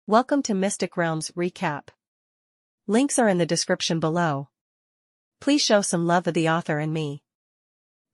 Welcome to Mystic Realms Recap. Links are in the description below. Please show some love of the author and me.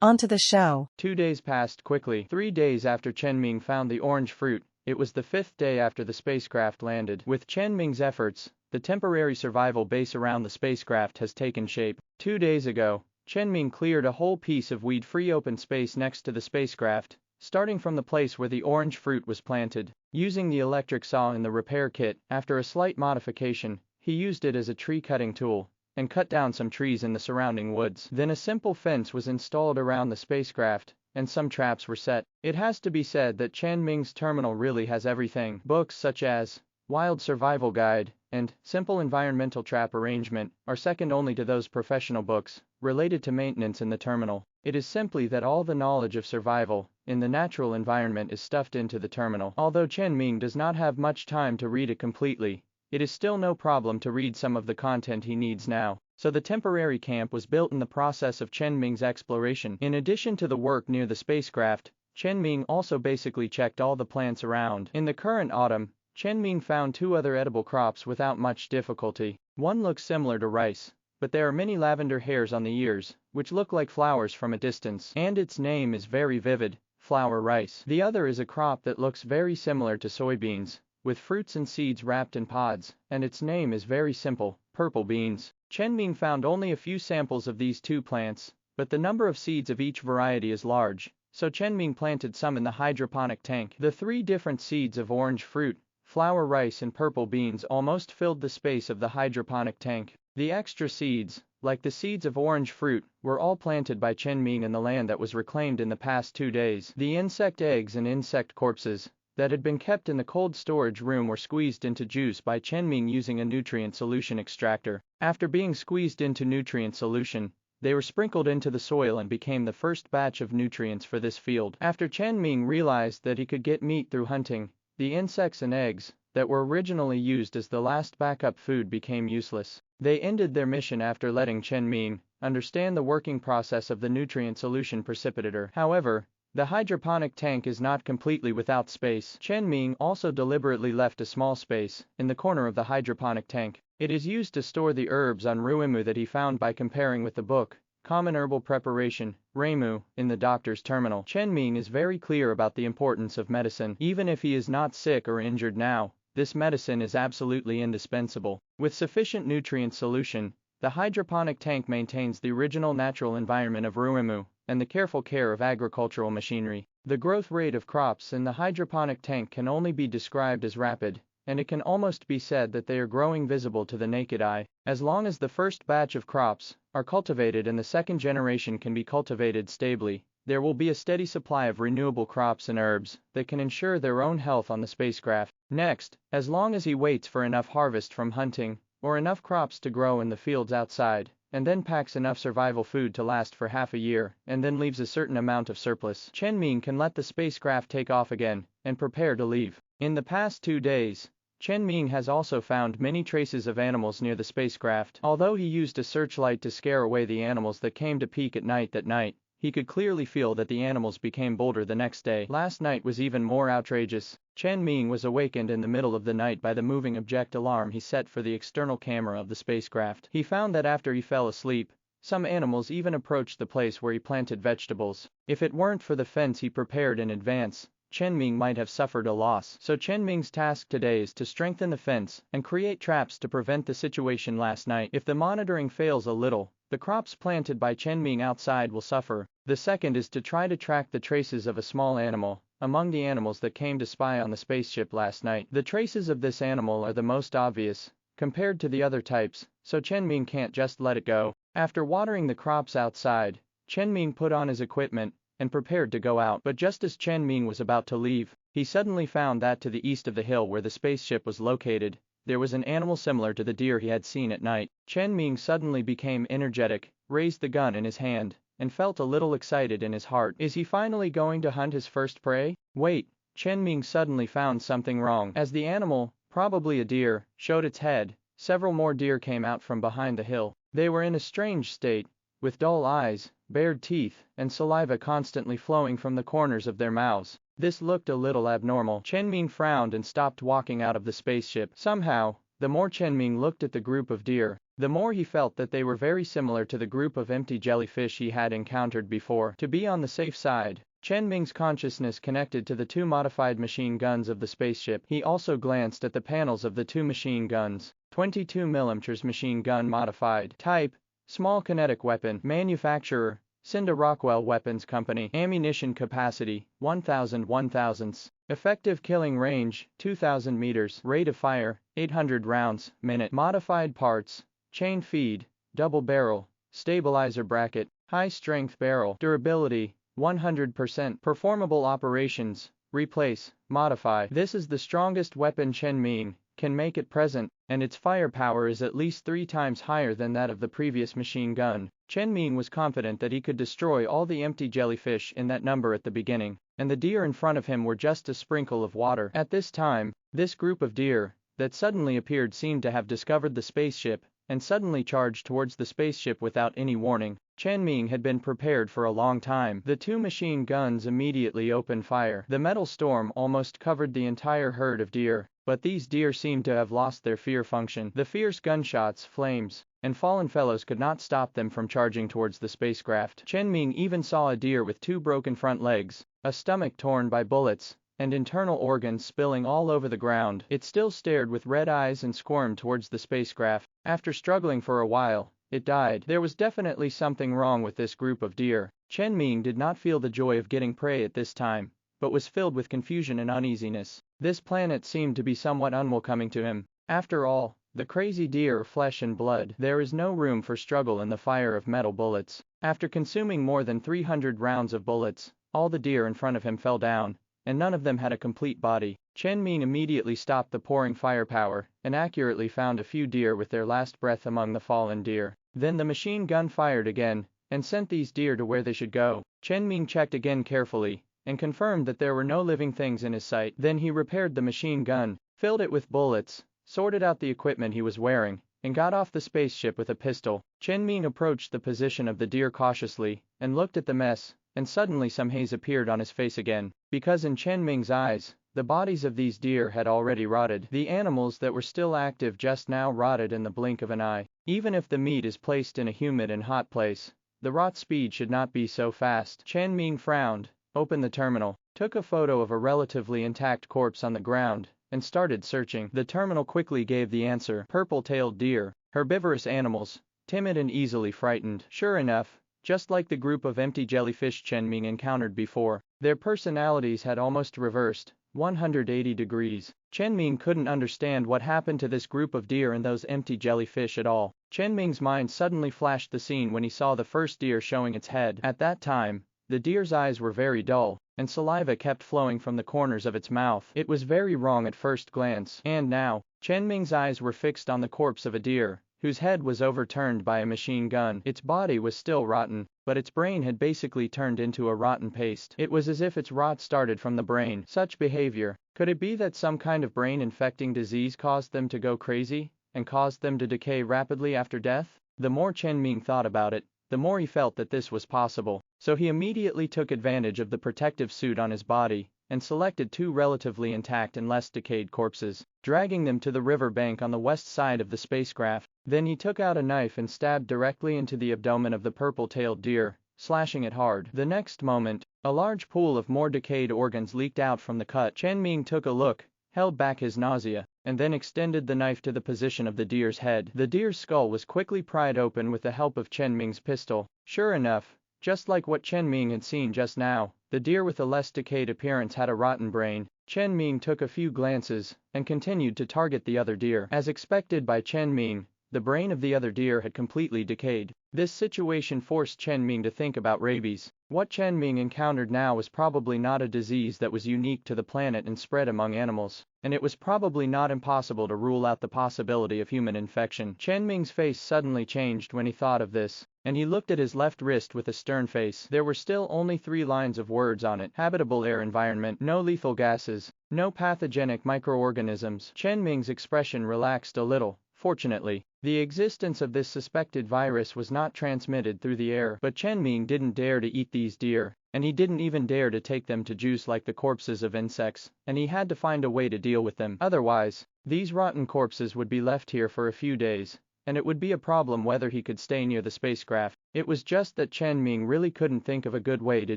On to the show. 2 days passed quickly. 3 days after Chen Ming found the orange fruit, it was the 5th day after the spacecraft landed. With Chen Ming's efforts, the temporary survival base around the spacecraft has taken shape. 2 days ago, Chen Ming cleared a whole piece of weed-free open space next to the spacecraft, starting from the place where the orange fruit was planted. Using the electric saw in the repair kit, after a slight modification, he used it as a tree cutting tool, and cut down some trees in the surrounding woods. Then a simple fence was installed around the spacecraft, and some traps were set. It has to be said that Chen Ming's terminal really has everything. Books such as Wild Survival Guide and Simple Environmental Trap Arrangement are second only to those professional books related to maintenance in the terminal. It is simply that all the knowledge of survival in the natural environment is stuffed into the terminal. Although Chen Ming does not have much time to read it completely, it is still no problem to read some of the content he needs now. So the temporary camp was built in the process of Chen Ming's exploration. In addition to the work near the spacecraft, Chen Ming also basically checked all the plants around. In the current autumn, Chen Ming found 2 other edible crops without much difficulty. One looks similar to rice, but there are many lavender hairs on the ears, which look like flowers from a distance, and its name is very vivid, flower rice. The other is a crop that looks very similar to soybeans, with fruits and seeds wrapped in pods, and its name is very simple, purple beans. Chen Ming found only a few samples of these 2 plants, but the number of seeds of each variety is large, so Chen Ming planted some in the hydroponic tank. The 3 different seeds of orange fruit, flower rice and purple beans almost filled the space of the hydroponic tank. The extra seeds, like the seeds of orange fruit, were all planted by Chen Ming in the land that was reclaimed in the past 2 days. The insect eggs and insect corpses that had been kept in the cold storage room were squeezed into juice by Chen Ming using a nutrient solution extractor. After being squeezed into nutrient solution, they were sprinkled into the soil and became the first batch of nutrients for this field. After Chen Ming realized that he could get meat through hunting, the insects and eggs that were originally used as the last backup food became useless. They ended their mission after letting Chen Ming understand the working process of the nutrient solution precipitator. However, the hydroponic tank is not completely without space. Chen Ming also deliberately left a small space in the corner of the hydroponic tank. It is used to store the herbs on Ruimu that he found by comparing with the book Common Herbal Preparation, Reimu, in the doctor's terminal. Chen Ming is very clear about the importance of medicine. Even if he is not sick or injured now, this medicine is absolutely indispensable. With sufficient nutrient solution, the hydroponic tank maintains the original natural environment of Ruimu and the careful care of agricultural machinery. The growth rate of crops in the hydroponic tank can only be described as rapid, and it can almost be said that they are growing visible to the naked eye. As long as the first batch of crops are cultivated and the second generation can be cultivated stably, there will be a steady supply of renewable crops and herbs that can ensure their own health on the spacecraft. Next, as long as he waits for enough harvest from hunting, or enough crops to grow in the fields outside, and then packs enough survival food to last for half a year, and then leaves a certain amount of surplus, Chen Ming can let the spacecraft take off again and prepare to leave. In the past 2 days, Chen Ming has also found many traces of animals near the spacecraft. Although he used a searchlight to scare away the animals that came to peek at night that night, he could clearly feel that the animals became bolder the next day. Last night was even more outrageous. Chen Ming was awakened in the middle of the night by the moving object alarm he set for the external camera of the spacecraft. He found that after he fell asleep, some animals even approached the place where he planted vegetables. If it weren't for the fence he prepared in advance, Chen Ming might have suffered a loss. So Chen Ming's task today is to strengthen the fence and create traps to prevent the situation last night. If the monitoring fails a little, the crops planted by Chen Ming outside will suffer. The second is to try to track the traces of a small animal among the animals that came to spy on the spaceship last night. The traces of this animal are the most obvious compared to the other types, so Chen Ming can't just let it go. After watering the crops outside, Chen Ming put on his equipment and prepared to go out. But just as Chen Ming was about to leave, he suddenly found that to the east of the hill where the spaceship was located, there was an animal similar to the deer he had seen at night. Chen Ming suddenly became energetic, raised the gun in his hand, and felt a little excited in his heart. Is he finally going to hunt his first prey? Wait, Chen Ming suddenly found something wrong. As the animal, probably a deer, showed its head, several more deer came out from behind the hill. They were in a strange state, with dull eyes, bared teeth, and saliva constantly flowing from the corners of their mouths. This looked a little abnormal. Chen Ming frowned and stopped walking out of the spaceship. Somehow, the more Chen Ming looked at the group of deer, the more he felt that they were very similar to the group of empty jellyfish he had encountered before. To be on the safe side, Chen Ming's consciousness connected to the two modified machine guns of the spaceship. He also glanced at the panels of the two machine guns. 22mm machine gun modified. Type: small kinetic weapon. Manufacturer: Cinda Rockwell Weapons Company. Ammunition capacity: 1,000. Effective killing range: 2,000 meters. Rate of fire: 800 rounds minute. Modified parts: chain feed, double barrel, stabilizer bracket, high strength barrel. Durability: 100%. Performable operations: replace, modify. This is the strongest weapon Chen Ming can make at present, and its firepower is at least 3 times higher than that of the previous machine gun. Chen Ming was confident that he could destroy all the empty jellyfish in that number at the beginning, and the deer in front of him were just a sprinkle of water. At this time, this group of deer that suddenly appeared seemed to have discovered the spaceship and suddenly charged towards the spaceship without any warning. Chen Ming had been prepared for a long time. The two machine guns immediately opened fire. The metal storm almost covered the entire herd of deer, but these deer seemed to have lost their fear function. The fierce gunshots, flames, and fallen fellows could not stop them from charging towards the spacecraft. Chen Ming even saw a deer with 2 broken front legs, a stomach torn by bullets, and internal organs spilling all over the ground. It still stared with red eyes and squirmed towards the spacecraft. After struggling for a while, it died. There was definitely something wrong with this group of deer. Chen Ming did not feel the joy of getting prey at this time, but was filled with confusion and uneasiness. This planet seemed to be somewhat unwelcoming to him. After all, the crazy deer are flesh and blood. There is no room for struggle in the fire of metal bullets. After consuming more than 300 rounds of bullets, all the deer in front of him fell down, and none of them had a complete body. Chen Ming immediately stopped the pouring firepower and accurately found a few deer with their last breath among the fallen deer. Then the machine gun fired again and sent these deer to where they should go. Chen Ming checked again carefully and confirmed that there were no living things in his sight. Then he repaired the machine gun, filled it with bullets, sorted out the equipment he was wearing, and got off the spaceship with a pistol. Chen Ming approached the position of the deer cautiously and looked at the mess, and suddenly some haze appeared on his face again, because in Chen Ming's eyes, the bodies of these deer had already rotted. The animals that were still active just now rotted in the blink of an eye. Even if the meat is placed in a humid and hot place, the rot speed should not be so fast. Chen Ming frowned, opened the terminal, took a photo of a relatively intact corpse on the ground, and started searching. The terminal quickly gave the answer: purple-tailed deer, herbivorous animals, timid and easily frightened. Sure enough, just like the group of empty jellyfish Chen Ming encountered before, their personalities had almost reversed 180 degrees. Chen Ming couldn't understand what happened to this group of deer and those empty jellyfish at all. Chen Ming's mind suddenly flashed the scene when he saw the first deer showing its head. At that time, the deer's eyes were very dull, and saliva kept flowing from the corners of its mouth. It was very wrong at first glance. And now, Chen Ming's eyes were fixed on the corpse of a deer, whose head was overturned by a machine gun. Its body was still rotten, but its brain had basically turned into a rotten paste. It was as if its rot started from the brain. Such behavior, could it be that some kind of brain-infecting disease caused them to go crazy, and caused them to decay rapidly after death? The more Chen Ming thought about it, the more he felt that this was possible. So he immediately took advantage of the protective suit on his body, and selected 2 relatively intact and less decayed corpses, dragging them to the river bank on the west side of the spacecraft. Then he took out a knife and stabbed directly into the abdomen of the purple-tailed deer, slashing it hard. The next moment, a large pool of more decayed organs leaked out from the cut. Chen Ming took a look, held back his nausea, and then extended the knife to the position of the deer's head. The deer's skull was quickly pried open with the help of Chen Ming's pistol. Sure enough, just like what Chen Ming had seen just now, the deer with a less decayed appearance had a rotten brain. Chen Ming took a few glances and continued to target the other deer. As expected by Chen Ming, the brain of the other deer had completely decayed. This situation forced Chen Ming to think about rabies. What Chen Ming encountered now was probably not a disease that was unique to the planet and spread among animals, and it was probably not impossible to rule out the possibility of human infection. Chen Ming's face suddenly changed when he thought of this, and he looked at his left wrist with a stern face. There were still only 3 lines of words on it: habitable air environment, no lethal gases, no pathogenic microorganisms. Chen Ming's expression relaxed a little, Fortunately, the existence of this suspected virus was not transmitted through the air, but Chen Ming didn't dare to eat these deer, and he didn't even dare to take them to juice like the corpses of insects, and he had to find a way to deal with them. Otherwise, these rotten corpses would be left here for a few days, and it would be a problem whether he could stay near the spacecraft. It was just that Chen Ming really couldn't think of a good way to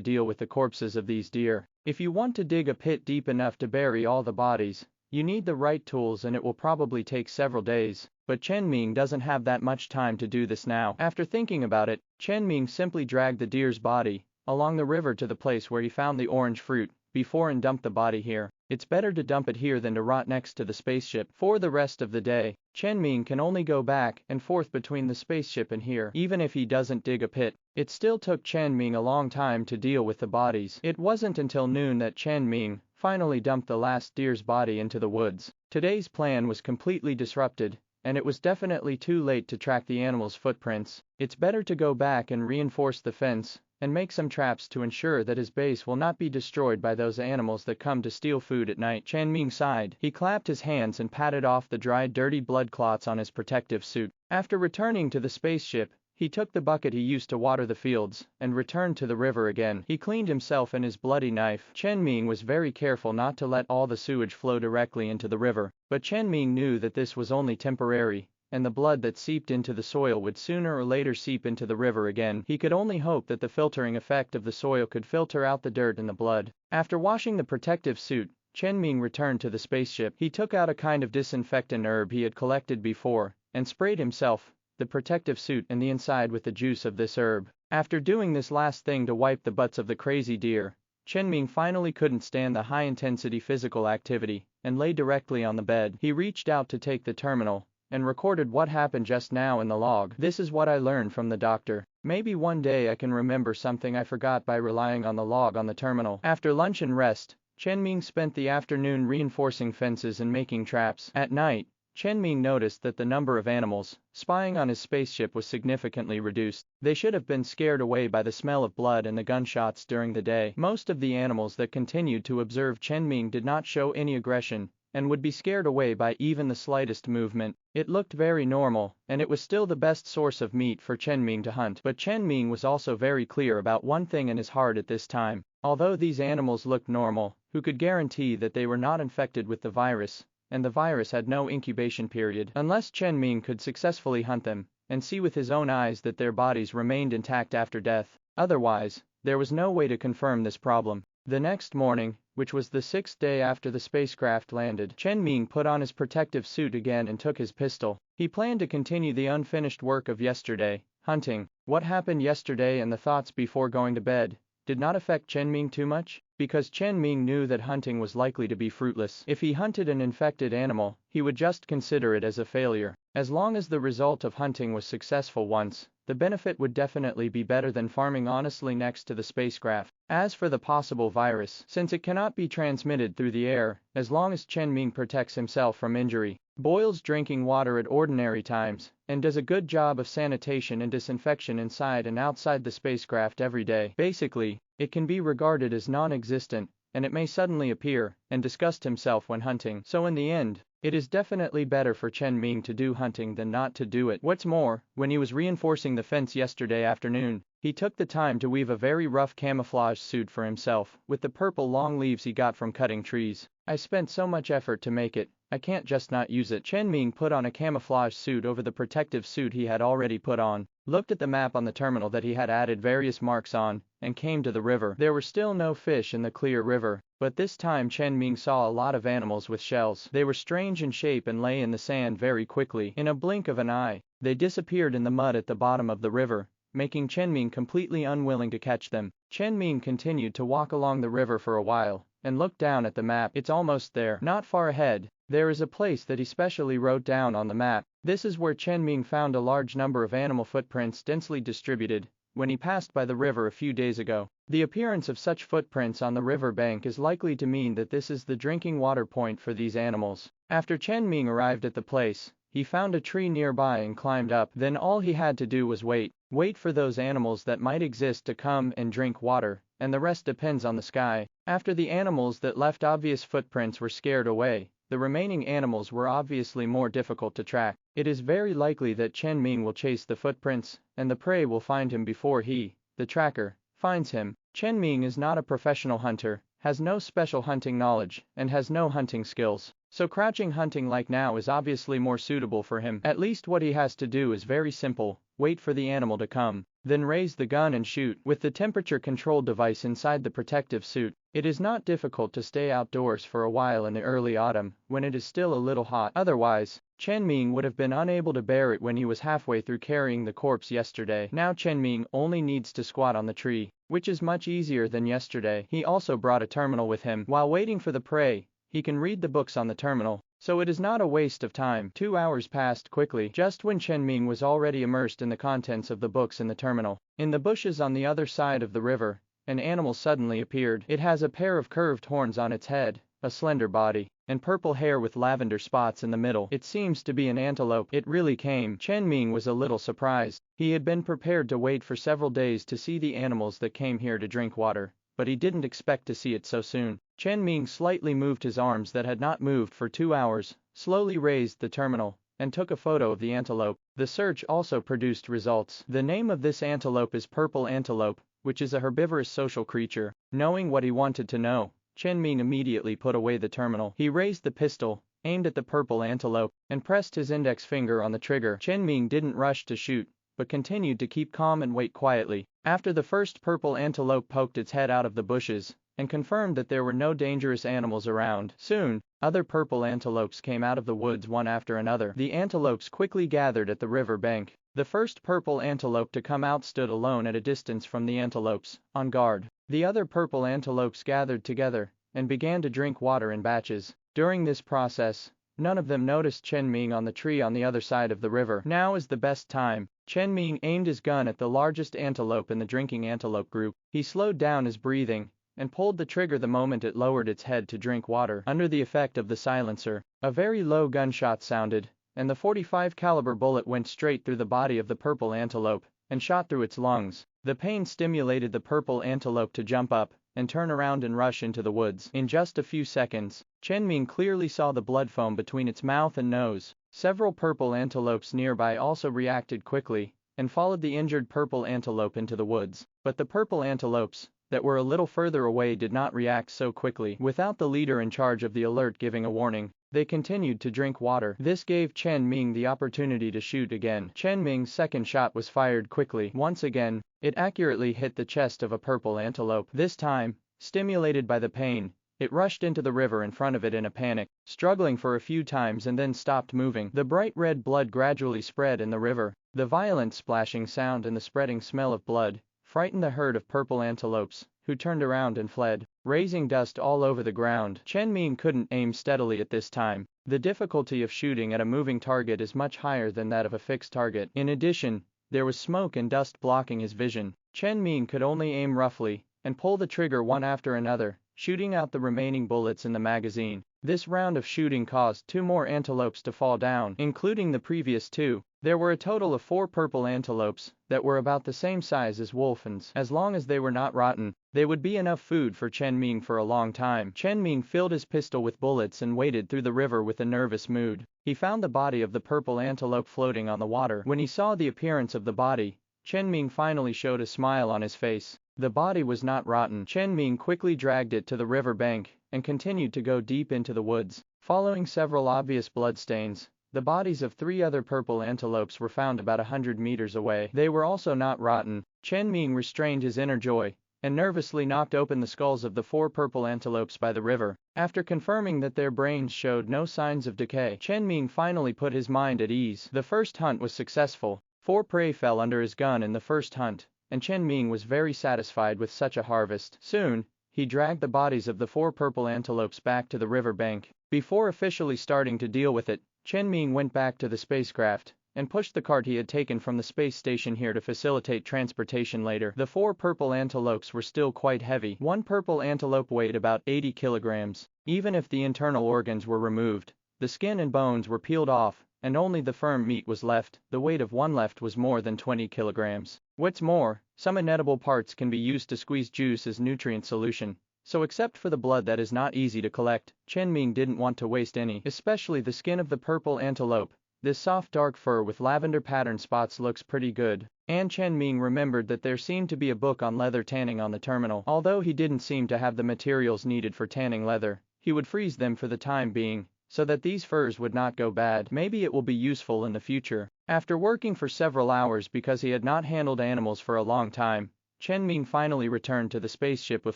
deal with the corpses of these deer. If you want to dig a pit deep enough to bury all the bodies, you need the right tools, and it will probably take several days. But Chen Ming doesn't have that much time to do this now. After thinking about it, Chen Ming simply dragged the deer's body along the river to the place where he found the orange fruit before and dumped the body here. It's better to dump it here than to rot next to the spaceship. For the rest of the day, Chen Ming can only go back and forth between the spaceship and here. Even if he doesn't dig a pit, it still took Chen Ming a long time to deal with the bodies. It wasn't until noon that Chen Ming finally dumped the last deer's body into the woods. Today's plan was completely disrupted, and it was definitely too late to track the animal's footprints. It's better to go back and reinforce the fence and make some traps to ensure that his base will not be destroyed by those animals that come to steal food at night. Chen Ming sighed. He clapped his hands and patted off the dried dirty blood clots on his protective suit. After returning to the spaceship, he took the bucket he used to water the fields and returned to the river again. He cleaned himself and his bloody knife. Chen Ming was very careful not to let all the sewage flow directly into the river, but Chen Ming knew that this was only temporary, and the blood that seeped into the soil would sooner or later seep into the river again. He could only hope that the filtering effect of the soil could filter out the dirt and the blood. After washing the protective suit, Chen Ming returned to the spaceship. He took out a kind of disinfectant herb he had collected before and sprayed himself, the protective suit, and the inside with the juice of this herb. After doing this last thing to wipe the butts of the crazy deer, Chen Ming finally couldn't stand the high-intensity physical activity and lay directly on the bed. He reached out to take the terminal and recorded what happened just now in the log. This is what I learned from the doctor. Maybe one day I can remember something I forgot by relying on the log on the terminal. After lunch and rest, Chen Ming spent the afternoon reinforcing fences and making traps. At night, Chen Ming noticed that the number of animals spying on his spaceship was significantly reduced. They should have been scared away by the smell of blood and the gunshots during the day. Most of the animals that continued to observe Chen Ming did not show any aggression and would be scared away by even the slightest movement. It looked very normal, and it was still the best source of meat for Chen Ming to hunt. But Chen Ming was also very clear about one thing in his heart at this time. Although these animals looked normal, who could guarantee that they were not infected with the virus, and the virus had no incubation period? Unless Chen Ming could successfully hunt them and see with his own eyes that their bodies remained intact after death. Otherwise, there was no way to confirm this problem. The next morning, which was the 6th day after the spacecraft landed, Chen Ming put on his protective suit again and took his pistol. He planned to continue the unfinished work of yesterday, hunting. What happened yesterday and the thoughts before going to bed did not affect Chen Ming too much, because Chen Ming knew that hunting was likely to be fruitless. If he hunted an infected animal, he would just consider it as a failure. As long as the result of hunting was successful once, the benefit would definitely be better than farming honestly next to the spacecraft. As for the possible virus, since it cannot be transmitted through the air, as long as Chen Ming protects himself from injury, boils drinking water at ordinary times, and does a good job of sanitation and disinfection inside and outside the spacecraft every day, basically, it can be regarded as non-existent, and it may suddenly appear and disgust himself when hunting. So in the end, it is definitely better for Chen Ming to do hunting than not to do it. What's more, when he was reinforcing the fence yesterday afternoon, he took the time to weave a very rough camouflage suit for himself with the purple long leaves he got from cutting trees. I spent so much effort to make it, I can't just not use it. Chen Ming put on a camouflage suit over the protective suit he had already put on, looked at the map on the terminal that he had added various marks on, and came to the river. There were still no fish in the clear river, but this time Chen Ming saw a lot of animals with shells. They were strange in shape and lay in the sand very quickly. In a blink of an eye, they disappeared in the mud at the bottom of the river, making Chen Ming completely unwilling to catch them. Chen Ming continued to walk along the river for a while, and looked down at the map. It's almost there. Not far ahead, there is a place that he specially wrote down on the map. This is where Chen Ming found a large number of animal footprints densely distributed when he passed by the river a few days ago. The appearance of such footprints on the river bank is likely to mean that this is the drinking water point for these animals. After Chen Ming arrived at the place, he found a tree nearby and climbed up. Then all he had to do was wait for those animals that might exist to come and drink water, and the rest depends on the sky. After the animals that left obvious footprints were scared away, the remaining animals were obviously more difficult to track. It is very likely that Chen Ming will chase the footprints, and the prey will find him before he, the tracker, finds him. Chen Ming is not a professional hunter, has no special hunting knowledge, and has no hunting skills. So crouching hunting like now is obviously more suitable for him. At least what he has to do is very simple: wait for the animal to come, then raise the gun and shoot. With the temperature control device inside the protective suit, it is not difficult to stay outdoors for a while in the early autumn, when it is still a little hot. Otherwise, Chen Ming would have been unable to bear it when he was halfway through carrying the corpse yesterday. Now Chen Ming only needs to squat on the tree, which is much easier than yesterday. He also brought a terminal with him. While waiting for the prey, he can read the books on the terminal, so it is not a waste of time. 2 hours passed quickly, just when Chen Ming was already immersed in the contents of the books in the terminal. In the bushes on the other side of the river, an animal suddenly appeared. It has a pair of curved horns on its head, a slender body, and purple hair with lavender spots in the middle. It seems to be an antelope. It really came. Chen Ming was a little surprised. He had been prepared to wait for several days to see the animals that came here to drink water, but he didn't expect to see it so soon. Chen Ming slightly moved his arms that had not moved for 2 hours, slowly raised the terminal, and took a photo of the antelope. The search also produced results. The name of this antelope is purple antelope, which is a herbivorous social creature. Knowing what he wanted to know, Chen Ming immediately put away the terminal. He raised the pistol, aimed at the purple antelope, and pressed his index finger on the trigger. Chen Ming didn't rush to shoot, but continued to keep calm and wait quietly. After the first purple antelope poked its head out of the bushes, and confirmed that there were no dangerous animals around, soon, other purple antelopes came out of the woods one after another. The antelopes quickly gathered at the river bank. The first purple antelope to come out stood alone at a distance from the antelopes, on guard. The other purple antelopes gathered together, and began to drink water in batches. During this process, none of them noticed Chen Ming on the tree on the other side of the river. Now is the best time. Chen Ming aimed his gun at the largest antelope in the drinking antelope group. He slowed down his breathing, and pulled the trigger the moment it lowered its head to drink water. Under the effect of the silencer, a very low gunshot sounded, and the .45 caliber bullet went straight through the body of the purple antelope, and shot through its lungs. The pain stimulated the purple antelope to jump up, and turn around and rush into the woods. In just a few seconds, Chen Ming clearly saw the blood foam between its mouth and nose. Several purple antelopes nearby also reacted quickly, and followed the injured purple antelope into the woods. But the purple antelopes that were a little further away did not react so quickly. Without the leader in charge of the alert giving a warning, they continued to drink water. This gave Chen Ming the opportunity to shoot again. Chen Ming's second shot was fired quickly. Once again, it accurately hit the chest of a purple antelope. This time, stimulated by the pain, it rushed into the river in front of it in a panic, struggling for a few times and then stopped moving. The bright red blood gradually spread in the river. The violent splashing sound and the spreading smell of blood frightened the herd of purple antelopes, who turned around and fled, raising dust all over the ground. Chen Ming couldn't aim steadily at this time. The difficulty of shooting at a moving target is much higher than that of a fixed target. In addition, there was smoke and dust blocking his vision. Chen Ming could only aim roughly, and pull the trigger one after another, shooting out the remaining bullets in the magazine. This round of shooting caused 2 more antelopes to fall down, including the previous 2. There were a total of 4 purple antelopes that were about the same size as wolfens. As long as they were not rotten, they would be enough food for Chen Ming for a long time. Chen Ming filled his pistol with bullets and waded through the river with a nervous mood. He found the body of the purple antelope floating on the water. When he saw the appearance of the body, Chen Ming finally showed a smile on his face. The body was not rotten. Chen Ming quickly dragged it to the river bank and continued to go deep into the woods. Following several obvious bloodstains, the bodies of 3 other purple antelopes were found about 100 meters away. They were also not rotten. Chen Ming restrained his inner joy and nervously knocked open the skulls of the 4 purple antelopes by the river. After confirming that their brains showed no signs of decay, Chen Ming finally put his mind at ease. The first hunt was successful. 4 prey fell under his gun in the first hunt, and Chen Ming was very satisfied with such a harvest. Soon, he dragged the bodies of the 4 purple antelopes back to the river bank. Before officially starting to deal with it, Chen Ming went back to the spacecraft and pushed the cart he had taken from the space station here to facilitate transportation later. The 4 purple antelopes were still quite heavy. 1 purple antelope weighed about 80 kilograms. Even if the internal organs were removed, the skin and bones were peeled off, and only the firm meat was left. The weight of one left was more than 20 kilograms. What's more, some inedible parts can be used to squeeze juice as nutrient solution, So except for the blood that is not easy to collect, Chen Ming didn't want to waste any, especially the skin of the purple antelope. This soft dark fur with lavender pattern spots looks pretty good. And Chen Ming remembered that there seemed to be a book on leather tanning on the terminal. Although he didn't seem to have the materials needed for tanning leather, he would freeze them for the time being, so that these furs would not go bad. Maybe it will be useful in the future. After working for several hours because he had not handled animals for a long time, Chen Ming finally returned to the spaceship with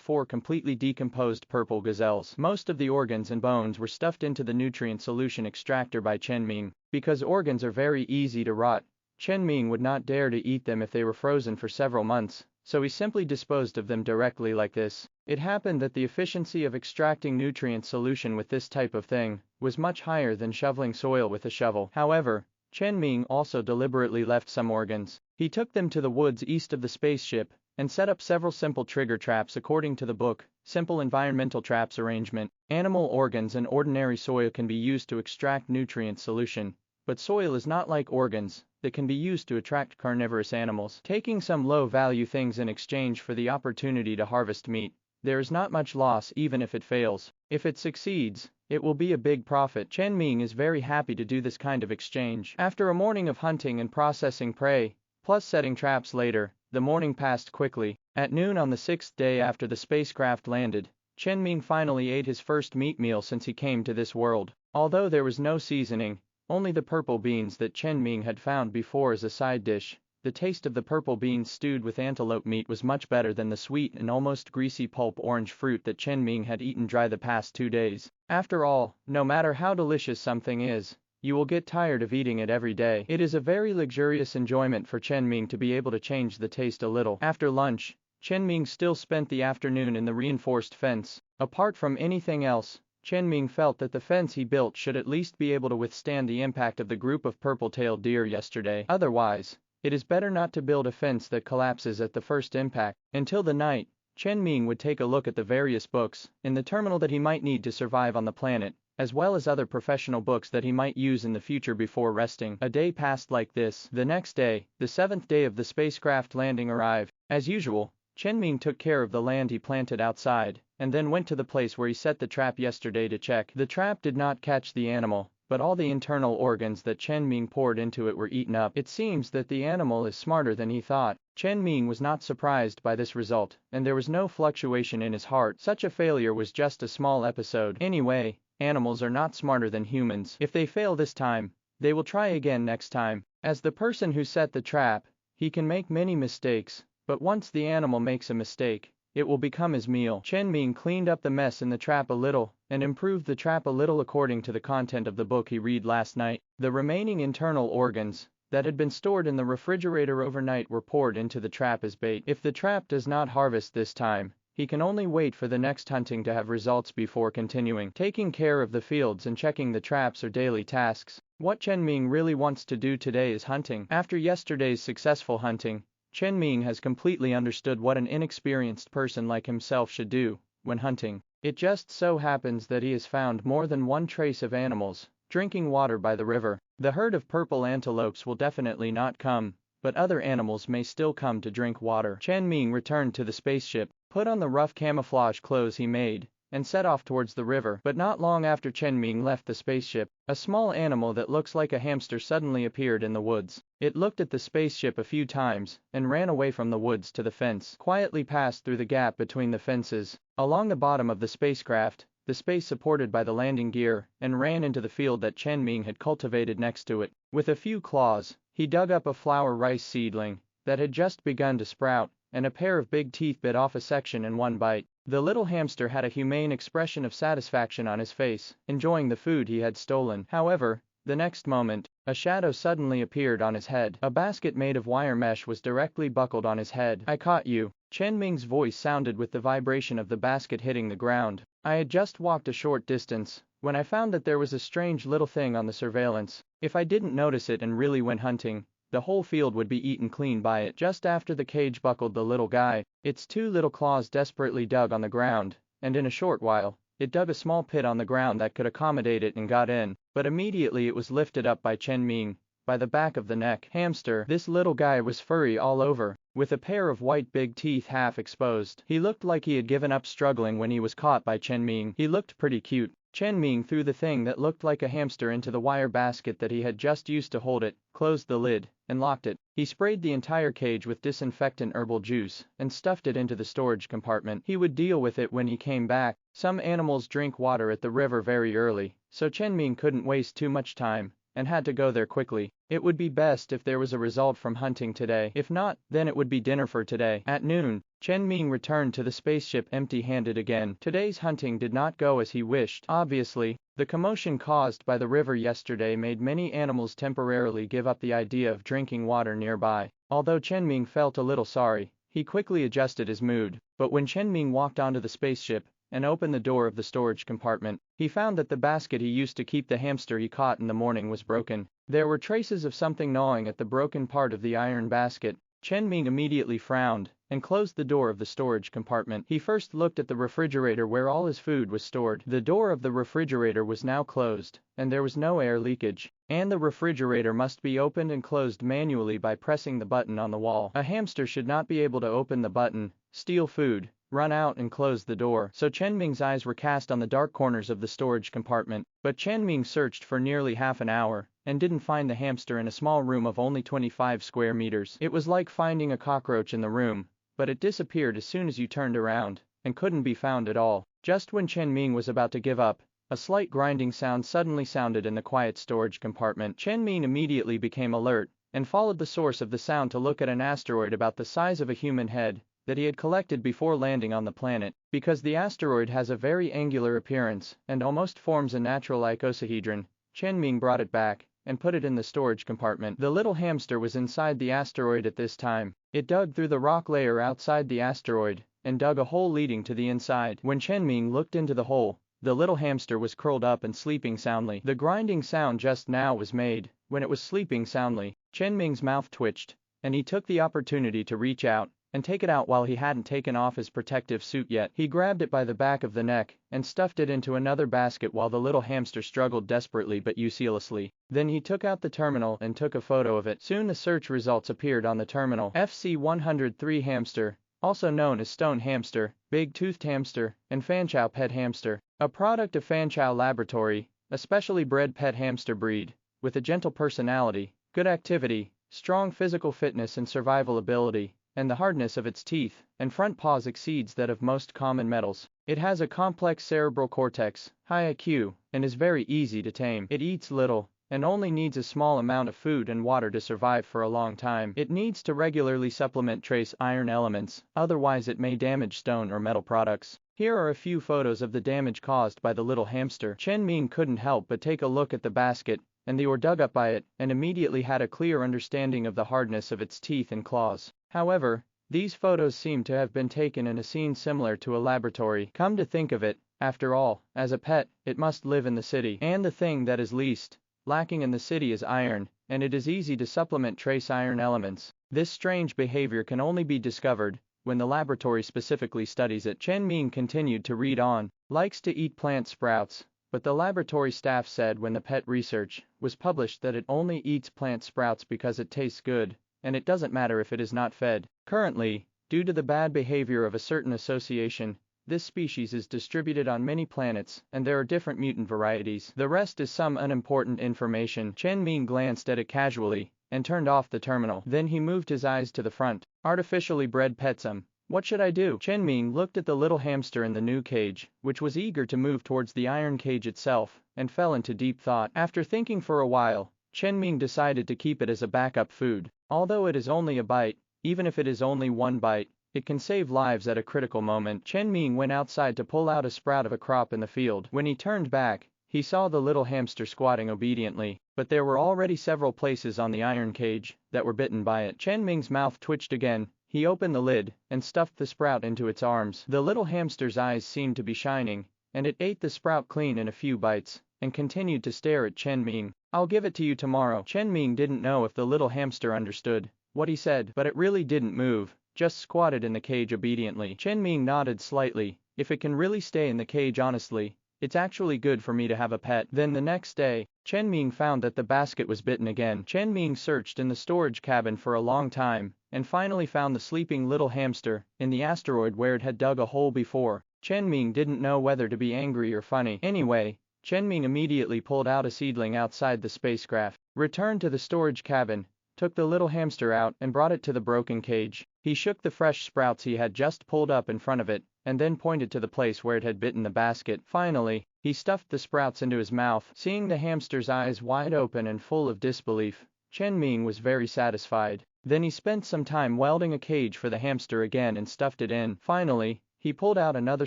4 completely decomposed purple gazelles. Most of the organs and bones were stuffed into the nutrient solution extractor by Chen Ming. Because organs are very easy to rot, Chen Ming would not dare to eat them if they were frozen for several months, so he simply disposed of them directly like this. It happened that the efficiency of extracting nutrient solution with this type of thing was much higher than shoveling soil with a shovel. However, Chen Ming also deliberately left some organs. He took them to the woods east of the spaceship and set up several simple trigger traps according to the book, Simple Environmental Traps Arrangement. Animal organs and ordinary soil can be used to extract nutrient solution, but soil is not like organs that can be used to attract carnivorous animals. Taking some low-value things in exchange for the opportunity to harvest meat, there is not much loss even if it fails. If it succeeds, it will be a big profit. Chen Ming is very happy to do this kind of exchange. After a morning of hunting and processing prey, plus setting traps later, the morning passed quickly. At noon on the 6th day after the spacecraft landed, Chen Ming finally ate his first meat meal since he came to this world. Although there was no seasoning, only the purple beans that Chen Ming had found before as a side dish, the taste of the purple beans stewed with antelope meat was much better than the sweet and almost greasy pulp orange fruit that Chen Ming had eaten dry the past 2 days. After all, no matter how delicious something is, you will get tired of eating it every day. It is a very luxurious enjoyment for Chen Ming to be able to change the taste a little. After lunch, Chen Ming still spent the afternoon in the reinforced fence. Apart from anything else, Chen Ming felt that the fence he built should at least be able to withstand the impact of the group of purple-tailed deer yesterday. Otherwise, it is better not to build a fence that collapses at the first impact. Until the night, Chen Ming would take a look at the various books in the terminal that he might need to survive on the planet, as well as other professional books that he might use in the future before resting. A day passed like this. The next day, the 7th day of the spacecraft landing arrived. As usual, Chen Ming took care of the land he planted outside, and then went to the place where he set the trap yesterday to check. The trap did not catch the animal, but all the internal organs that Chen Ming poured into it were eaten up. It seems that the animal is smarter than he thought. Chen Ming was not surprised by this result, and there was no fluctuation in his heart. Such a failure was just a small episode. Anyway, animals are not smarter than humans. If they fail this time, they will try again next time. As the person who set the trap, he can make many mistakes, but once the animal makes a mistake, it will become his meal. Chen Ming cleaned up the mess in the trap a little, and improved the trap a little according to the content of the book he read last night. The remaining internal organs that had been stored in the refrigerator overnight were poured into the trap as bait. If the trap does not harvest this time, he can only wait for the next hunting to have results before continuing. Taking care of the fields and checking the traps are daily tasks. What Chen Ming really wants to do today is hunting. After yesterday's successful hunting, Chen Ming has completely understood what an inexperienced person like himself should do when hunting. It just so happens that he has found more than one trace of animals drinking water by the river. The herd of purple antelopes will definitely not come, but other animals may still come to drink water. Chen Ming returned to the spaceship, put on the rough camouflage clothes he made, and set off towards the river. But not long after Chen Ming left the spaceship, a small animal that looks like a hamster suddenly appeared in the woods. It looked at the spaceship a few times, and ran away from the woods to the fence. Quietly passed through the gap between the fences, along the bottom of the spacecraft, the space supported by the landing gear, and ran into the field that Chen Ming had cultivated next to it. With a few claws, he dug up a flower rice seedling that had just begun to sprout, and a pair of big teeth bit off a section in one bite. The little hamster had a humane expression of satisfaction on his face, enjoying the food he had stolen. However, the next moment, a shadow suddenly appeared on his head. A basket made of wire mesh was directly buckled on his head. "I caught you." Chen Ming's voice sounded with the vibration of the basket hitting the ground. "I had just walked a short distance when I found that there was a strange little thing on the surveillance. If I didn't notice it and really went hunting, the whole field would be eaten clean by it." Just after the cage buckled the little guy, its 2 little claws desperately dug on the ground, and in a short while, it dug a small pit on the ground that could accommodate it and got in. But immediately it was lifted up by Chen Ming, by the back of the neck. Hamster, this little guy was furry all over, with a pair of white big teeth half exposed. He looked like he had given up struggling when he was caught by Chen Ming. He looked pretty cute. Chen Ming threw the thing that looked like a hamster into the wire basket that he had just used to hold it, closed the lid, and locked it. He sprayed the entire cage with disinfectant herbal juice and stuffed it into the storage compartment. He would deal with it when he came back. Some animals drink water at the river very early, so Chen Ming couldn't waste too much time and had to go there quickly. It would be best if there was a result from hunting today. If not, then it would be dinner for today. At noon, Chen Ming returned to the spaceship empty-handed again. Today's hunting did not go as he wished. Obviously, the commotion caused by the river yesterday made many animals temporarily give up the idea of drinking water nearby. Although Chen Ming felt a little sorry, he quickly adjusted his mood. But when Chen Ming walked onto the spaceship and opened the door of the storage compartment, he found that the basket he used to keep the hamster he caught in the morning was broken. There were traces of something gnawing at the broken part of the iron basket. Chen Ming immediately frowned and closed the door of the storage compartment. He first looked at the refrigerator where all his food was stored. The door of the refrigerator was now closed, and there was no air leakage. And the refrigerator must be opened and closed manually by pressing the button on the wall. A hamster should not be able to open the button, steal food, run out and close the door. So Chen Ming's eyes were cast on the dark corners of the storage compartment. But Chen Ming searched for nearly half an hour and didn't find the hamster in a small room of only 25 square meters. It was like finding a cockroach in the room, but it disappeared as soon as you turned around and couldn't be found at all. Just when Chen Ming was about to give up, a slight grinding sound suddenly sounded in the quiet storage compartment. Chen Ming immediately became alert and followed the source of the sound to look at an asteroid about the size of a human head that he had collected before landing on the planet. Because the asteroid has a very angular appearance and almost forms a natural icosahedron, Chen Ming brought it back and put it in the storage compartment. The little hamster was inside the asteroid at this time. It dug through the rock layer outside the asteroid and dug a hole leading to the inside. When Chen Ming looked into the hole, the little hamster was curled up and sleeping soundly. The grinding sound just now was made when it was sleeping soundly. Chen Ming's mouth twitched, and he took the opportunity to reach out and take it out while he hadn't taken off his protective suit yet. He grabbed it by the back of the neck and stuffed it into another basket while the little hamster struggled desperately but uselessly. Then he took out the terminal and took a photo of it. Soon the search results appeared on the terminal. FC-103 hamster, also known as stone hamster, big-toothed hamster, and Fanchow pet hamster, a product of Fanchow Laboratory, a specially bred pet hamster breed, with a gentle personality, good activity, strong physical fitness and survival ability, and the hardness of its teeth and front paws exceeds that of most common metals. It has a complex cerebral cortex, high IQ, and is very easy to tame. It eats little and only needs a small amount of food and water to survive for a long time. It needs to regularly supplement trace iron elements, otherwise it may damage stone or metal products. Here are a few photos of the damage caused by the little hamster. Chen Ming couldn't help but take a look at the basket and they were dug up by it, and immediately had a clear understanding of the hardness of its teeth and claws. However, these photos seem to have been taken in a scene similar to a laboratory. Come to think of it, after all, as a pet, it must live in the city. And the thing that is least lacking in the city is iron, and it is easy to supplement trace iron elements. This strange behavior can only be discovered when the laboratory specifically studies it. Chen Ming continued to read on. Likes to eat plant sprouts. But the laboratory staff said when the pet research was published that it only eats plant sprouts because it tastes good, and it doesn't matter if it is not fed. Currently, due to the bad behavior of a certain association, this species is distributed on many planets, and there are different mutant varieties. The rest is some unimportant information. Chen Ming glanced at it casually and turned off the terminal. Then he moved his eyes to the front. Artificially bred petsum. What should I do? Chen Ming looked at the little hamster in the new cage, which was eager to move towards the iron cage itself, and fell into deep thought. After thinking for a while, Chen Ming decided to keep it as a backup food. Although it is only a bite, even if it is only one bite, it can save lives at a critical moment. Chen Ming went outside to pull out a sprout of a crop in the field. When he turned back, he saw the little hamster squatting obediently, but there were already several places on the iron cage that were bitten by it. Chen Ming's mouth twitched again. He opened the lid and stuffed the sprout into its arms. The little hamster's eyes seemed to be shining, and it ate the sprout clean in a few bites, and continued to stare at Chen Ming. I'll give it to you tomorrow. Chen Ming didn't know if the little hamster understood what he said, but it really didn't move, just squatted in the cage obediently. Chen Ming nodded slightly. If it can really stay in the cage honestly, It's actually good for me to have a pet. Then the next day, Chen Ming found that the basket was bitten again. Chen Ming searched in the storage cabin for a long time, and finally found the sleeping little hamster in the asteroid where it had dug a hole before. Chen Ming didn't know whether to be angry or funny. Anyway, Chen Ming immediately pulled out a seedling outside the spacecraft, returned to the storage cabin, took the little hamster out and brought it to the broken cage. He shook the fresh sprouts he had just pulled up in front of it, and then pointed to the place where it had bitten the basket. Finally, he stuffed the sprouts into his mouth. Seeing the hamster's eyes wide open and full of disbelief, Chen Ming was very satisfied. Then he spent some time welding a cage for the hamster again and stuffed it in. Finally, he pulled out another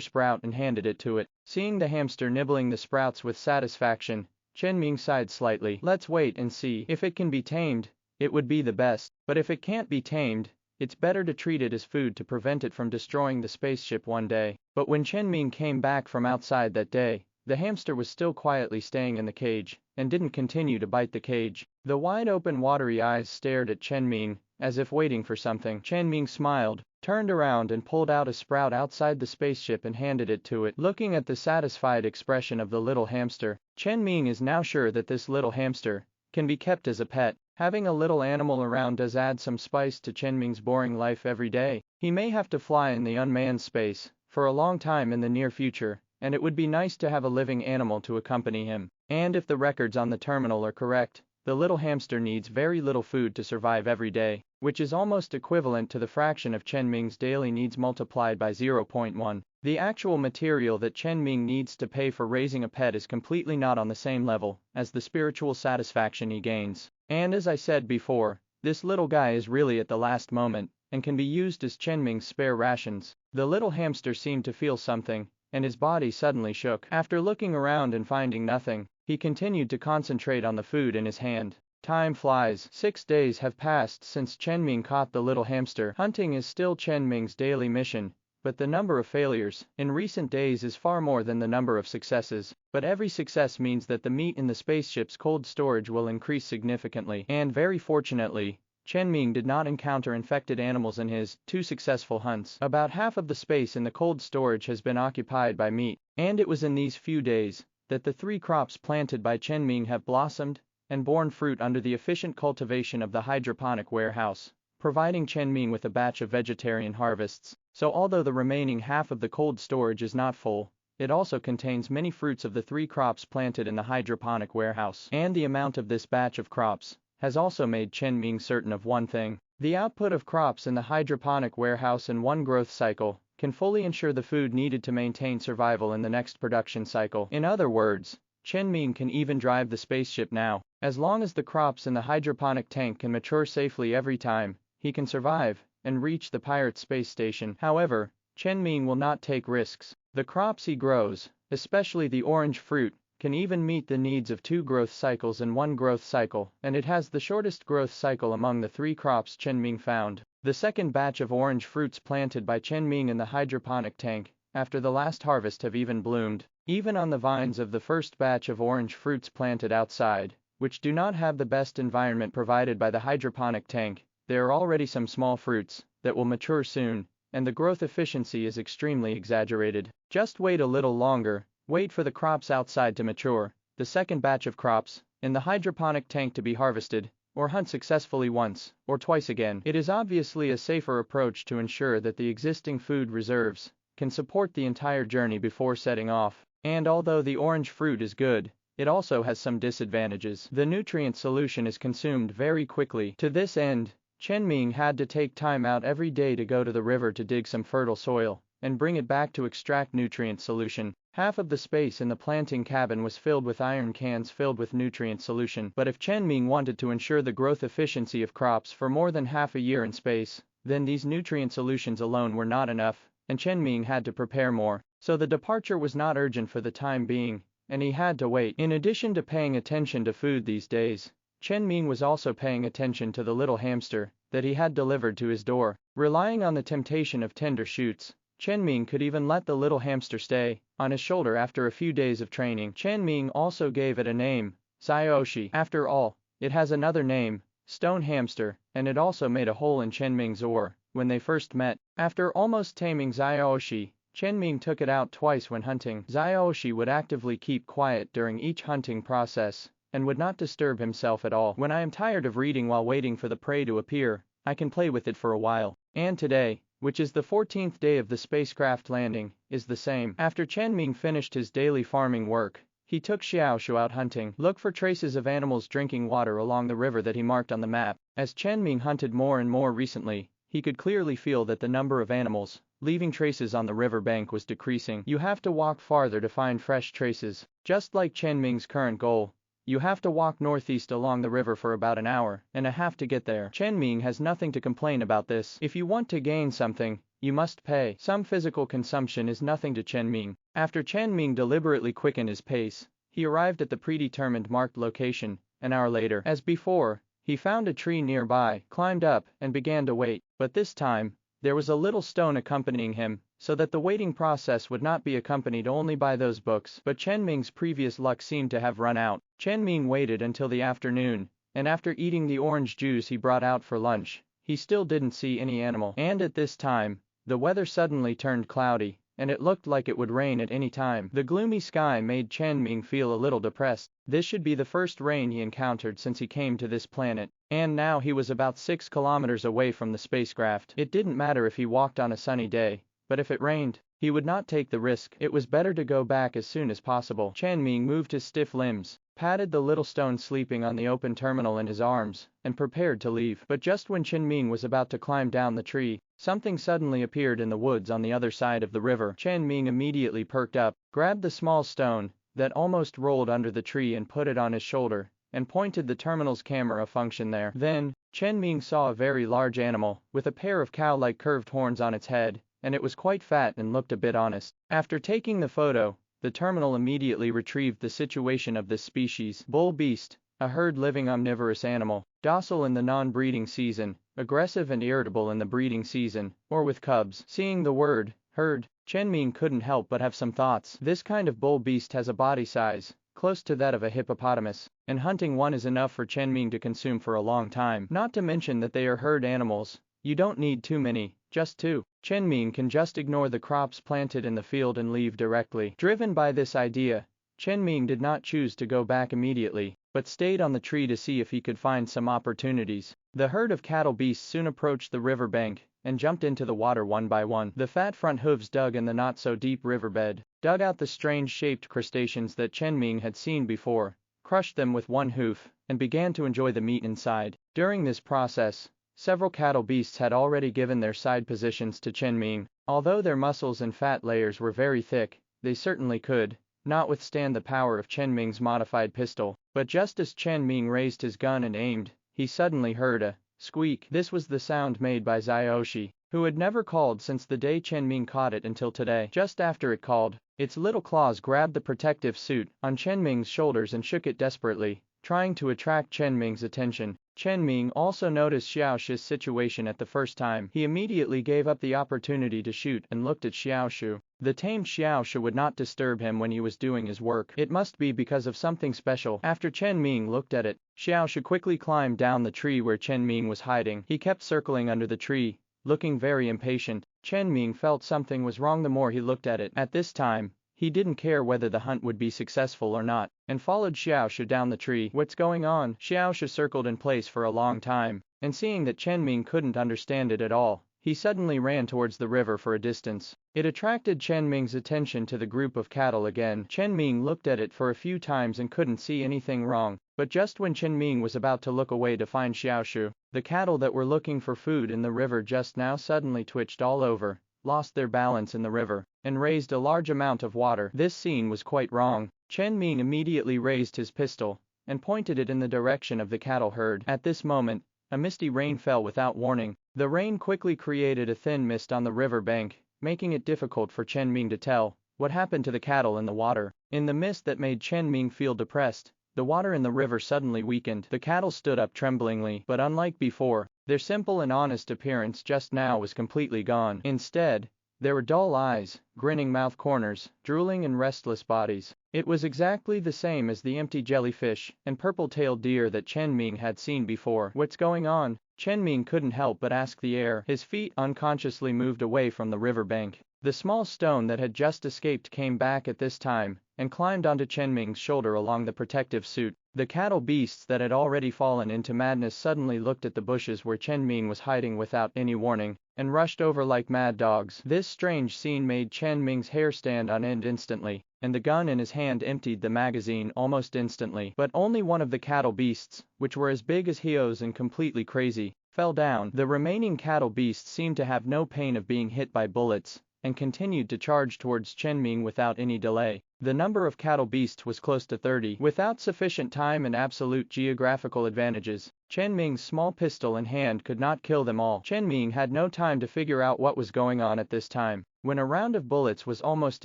sprout and handed it to it. Seeing the hamster nibbling the sprouts with satisfaction, Chen Ming sighed slightly. Let's wait and see. If it can be tamed, it would be the best. But if it can't be tamed, it's better to treat it as food to prevent it from destroying the spaceship one day. But when Chen Ming came back from outside that day, the hamster was still quietly staying in the cage, and didn't continue to bite the cage. The wide-open watery eyes stared at Chen Ming, as if waiting for something. Chen Ming smiled, turned around and pulled out a sprout outside the spaceship and handed it to it. Looking at the satisfied expression of the little hamster, Chen Ming is now sure that this little hamster can be kept as a pet. Having a little animal around does add some spice to Chen Ming's boring life every day. He may have to fly in the unmanned space for a long time in the near future, and it would be nice to have a living animal to accompany him. And if the records on the terminal are correct, the little hamster needs very little food to survive every day, which is almost equivalent to the fraction of Chen Ming's daily needs multiplied by 0.1. The actual material that Chen Ming needs to pay for raising a pet is completely not on the same level as the spiritual satisfaction he gains. And as I said before, this little guy is really at the last moment, and can be used as Chen Ming's spare rations. The little hamster seemed to feel something, and his body suddenly shook. After looking around and finding nothing, he continued to concentrate on the food in his hand. Time flies. 6 days have passed since Chen Ming caught the little hamster. Hunting is still Chen Ming's daily mission, but the number of failures in recent days is far more than the number of successes. But every success means that the meat in the spaceship's cold storage will increase significantly. And very fortunately, Chen Ming did not encounter infected animals in his 2 successful hunts. About half of the space in the cold storage has been occupied by meat, and it was in these few days that the 3 crops planted by Chen Ming have blossomed and borne fruit under the efficient cultivation of the hydroponic warehouse, providing Chen Ming with a batch of vegetarian harvests. So although the remaining half of the cold storage is not full, it also contains many fruits of the 3 crops planted in the hydroponic warehouse. And the amount of this batch of crops has also made Chen Ming certain of one thing. The output of crops in the hydroponic warehouse in one growth cycle can fully ensure the food needed to maintain survival in the next production cycle. In other words, Chen Ming can even drive the spaceship now. As long as the crops in the hydroponic tank can mature safely every time, he can survive and reach the pirate space station. However, Chen Ming will not take risks. The crops he grows, especially the orange fruit, can even meet the needs of 2 growth cycles in 1 growth cycle, and it has the shortest growth cycle among the 3 crops Chen Ming found. The second batch of orange fruits planted by Chen Ming in the hydroponic tank, after the last harvest, have even bloomed. Even on the vines of the first batch of orange fruits planted outside, which do not have the best environment provided by the hydroponic tank, there are already some small fruits that will mature soon, and the growth efficiency is extremely exaggerated. Just wait a little longer. Wait for the crops outside to mature, the second batch of crops in the hydroponic tank to be harvested, or hunt successfully once or twice again. It is obviously a safer approach to ensure that the existing food reserves can support the entire journey before setting off. And although the orange fruit is good, it also has some disadvantages. The nutrient solution is consumed very quickly. To this end, Chen Ming had to take time out every day to go to the river to dig some fertile soil and bring it back to extract nutrient solution. Half of the space in the planting cabin was filled with iron cans filled with nutrient solution. But if Chen Ming wanted to ensure the growth efficiency of crops for more than half a year in space, then these nutrient solutions alone were not enough, and Chen Ming had to prepare more. So the departure was not urgent for the time being, and he had to wait. In addition to paying attention to food these days, Chen Ming was also paying attention to the little hamster that he had delivered to his door. Relying on the temptation of tender shoots, Chen Ming could even let the little hamster stay on his shoulder after a few days of training. Chen Ming also gave it a name, Xiaoshi. After all, it has another name, stone hamster, and it also made a hole in Chen Ming's oar when they first met. After almost taming Xiaoshi, Chen Ming took it out twice when hunting. Xiaoshi would actively keep quiet during each hunting process, and would not disturb himself at all. When I am tired of reading while waiting for the prey to appear, I can play with it for a while. And today, which is the 14th day of the spacecraft landing, is the same. After Chen Ming finished his daily farming work, he took Xiaoshu out hunting. Look for traces of animals drinking water along the river that he marked on the map. As Chen Ming hunted more and more recently, he could clearly feel that the number of animals leaving traces on the river bank was decreasing. You have to walk farther to find fresh traces. Just like Chen Ming's current goal, you have to walk northeast along the river for about an hour and a half to get there. Chen Ming has nothing to complain about this. If you want to gain something, you must pay. Some physical consumption is nothing to Chen Ming. After Chen Ming deliberately quickened his pace, he arrived at the predetermined marked location. An hour later, as before, he found a tree nearby, climbed up, and began to wait. But this time, there was a little stone accompanying him, so that the waiting process would not be accompanied only by those books. But Chen Ming's previous luck seemed to have run out. Chen Ming waited until the afternoon, and after eating the orange juice he brought out for lunch, he still didn't see any animal. And at this time, the weather suddenly turned cloudy, and it looked like it would rain at any time. The gloomy sky made Chen Ming feel a little depressed. This should be the first rain he encountered since he came to this planet, and now he was about 6 kilometers away from the spacecraft. It didn't matter if he walked on a sunny day, but if it rained, he would not take the risk. It was better to go back as soon as possible. Chen Ming moved his stiff limbs, patted the little stone sleeping on the open terminal in his arms, and prepared to leave. But just when Chen Ming was about to climb down the tree, something suddenly appeared in the woods on the other side of the river. Chen Ming immediately perked up, grabbed the small stone that almost rolled under the tree and put it on his shoulder, and pointed the terminal's camera function there. Then, Chen Ming saw a very large animal, with a pair of cow-like curved horns on its head, and it was quite fat and looked a bit honest. After taking the photo, the terminal immediately retrieved the situation of this species. Bull beast, a herd-living omnivorous animal, docile in the non-breeding season, aggressive and irritable in the breeding season, or with cubs. Seeing the word, herd, Chen Ming couldn't help but have some thoughts. This kind of bull beast has a body size close to that of a hippopotamus, and hunting one is enough for Chen Ming to consume for a long time. Not to mention that they are herd animals. You don't need too many, just 2. Chen Ming can just ignore the crops planted in the field and leave directly. Driven by this idea, Chen Ming did not choose to go back immediately, but stayed on the tree to see if he could find some opportunities. The herd of cattle beasts soon approached the river bank, and jumped into the water one by one. The fat front hooves dug in the not-so-deep riverbed, dug out the strange-shaped crustaceans that Chen Ming had seen before, crushed them with one hoof, and began to enjoy the meat inside. During this process, several cattle beasts had already given their side positions to Chen Ming. Although their muscles and fat layers were very thick, they certainly could not withstand the power of Chen Ming's modified pistol. But just as Chen Ming raised his gun and aimed, he suddenly heard a squeak. This was the sound made by Xiaoshi, who had never called since the day Chen Ming caught it until today. Just after it called, its little claws grabbed the protective suit on Chen Ming's shoulders and shook it desperately, trying to attract Chen Ming's attention. Chen Ming also noticed Xiaoshu's situation at the first time. He immediately gave up the opportunity to shoot and looked at Xiaoshu. The tamed Xiaoshu would not disturb him when he was doing his work. It must be because of something special. After Chen Ming looked at it, Xiaoshu quickly climbed down the tree where Chen Ming was hiding. He kept circling under the tree, looking very impatient. Chen Ming felt something was wrong the more he looked at it. At this time, he didn't care whether the hunt would be successful or not, and followed Xiaoshu down the tree. What's going on? Xiaoshu circled in place for a long time, and seeing that Chen Ming couldn't understand it at all, he suddenly ran towards the river for a distance. It attracted Chen Ming's attention to the group of cattle again. Chen Ming looked at it for a few times and couldn't see anything wrong, but just when Chen Ming was about to look away to find Xiaoshu, the cattle that were looking for food in the river just now suddenly twitched all over, lost their balance in the river, and raised a large amount of water. This scene was quite wrong. Chen Ming immediately raised his pistol, and pointed it in the direction of the cattle herd. At this moment, a misty rain fell without warning. The rain quickly created a thin mist on the river bank, making it difficult for Chen Ming to tell what happened to the cattle in the water. In the mist that made Chen Ming feel depressed, the water in the river suddenly weakened. The cattle stood up tremblingly, but unlike before, their simple and honest appearance just now was completely gone. Instead, there were dull eyes, grinning mouth corners, drooling and restless bodies. It was exactly the same as the empty jellyfish and purple-tailed deer that Chen Ming had seen before. What's going on? Chen Ming couldn't help but ask the air. His feet unconsciously moved away from the riverbank. The small stone that had just escaped came back at this time, and climbed onto Chen Ming's shoulder along the protective suit. The cattle beasts that had already fallen into madness suddenly looked at the bushes where Chen Ming was hiding without any warning, and rushed over like mad dogs. This strange scene made Chen Ming's hair stand on end instantly, and the gun in his hand emptied the magazine almost instantly. But only one of the cattle beasts, which were as big as Hio's and completely crazy, fell down. The remaining cattle beasts seemed to have no pain of being hit by bullets, and continued to charge towards Chen Ming without any delay. The number of cattle beasts was close to 30. Without sufficient time and absolute geographical advantages, Chen Ming's small pistol in hand could not kill them all. Chen Ming had no time to figure out what was going on at this time. When a round of bullets was almost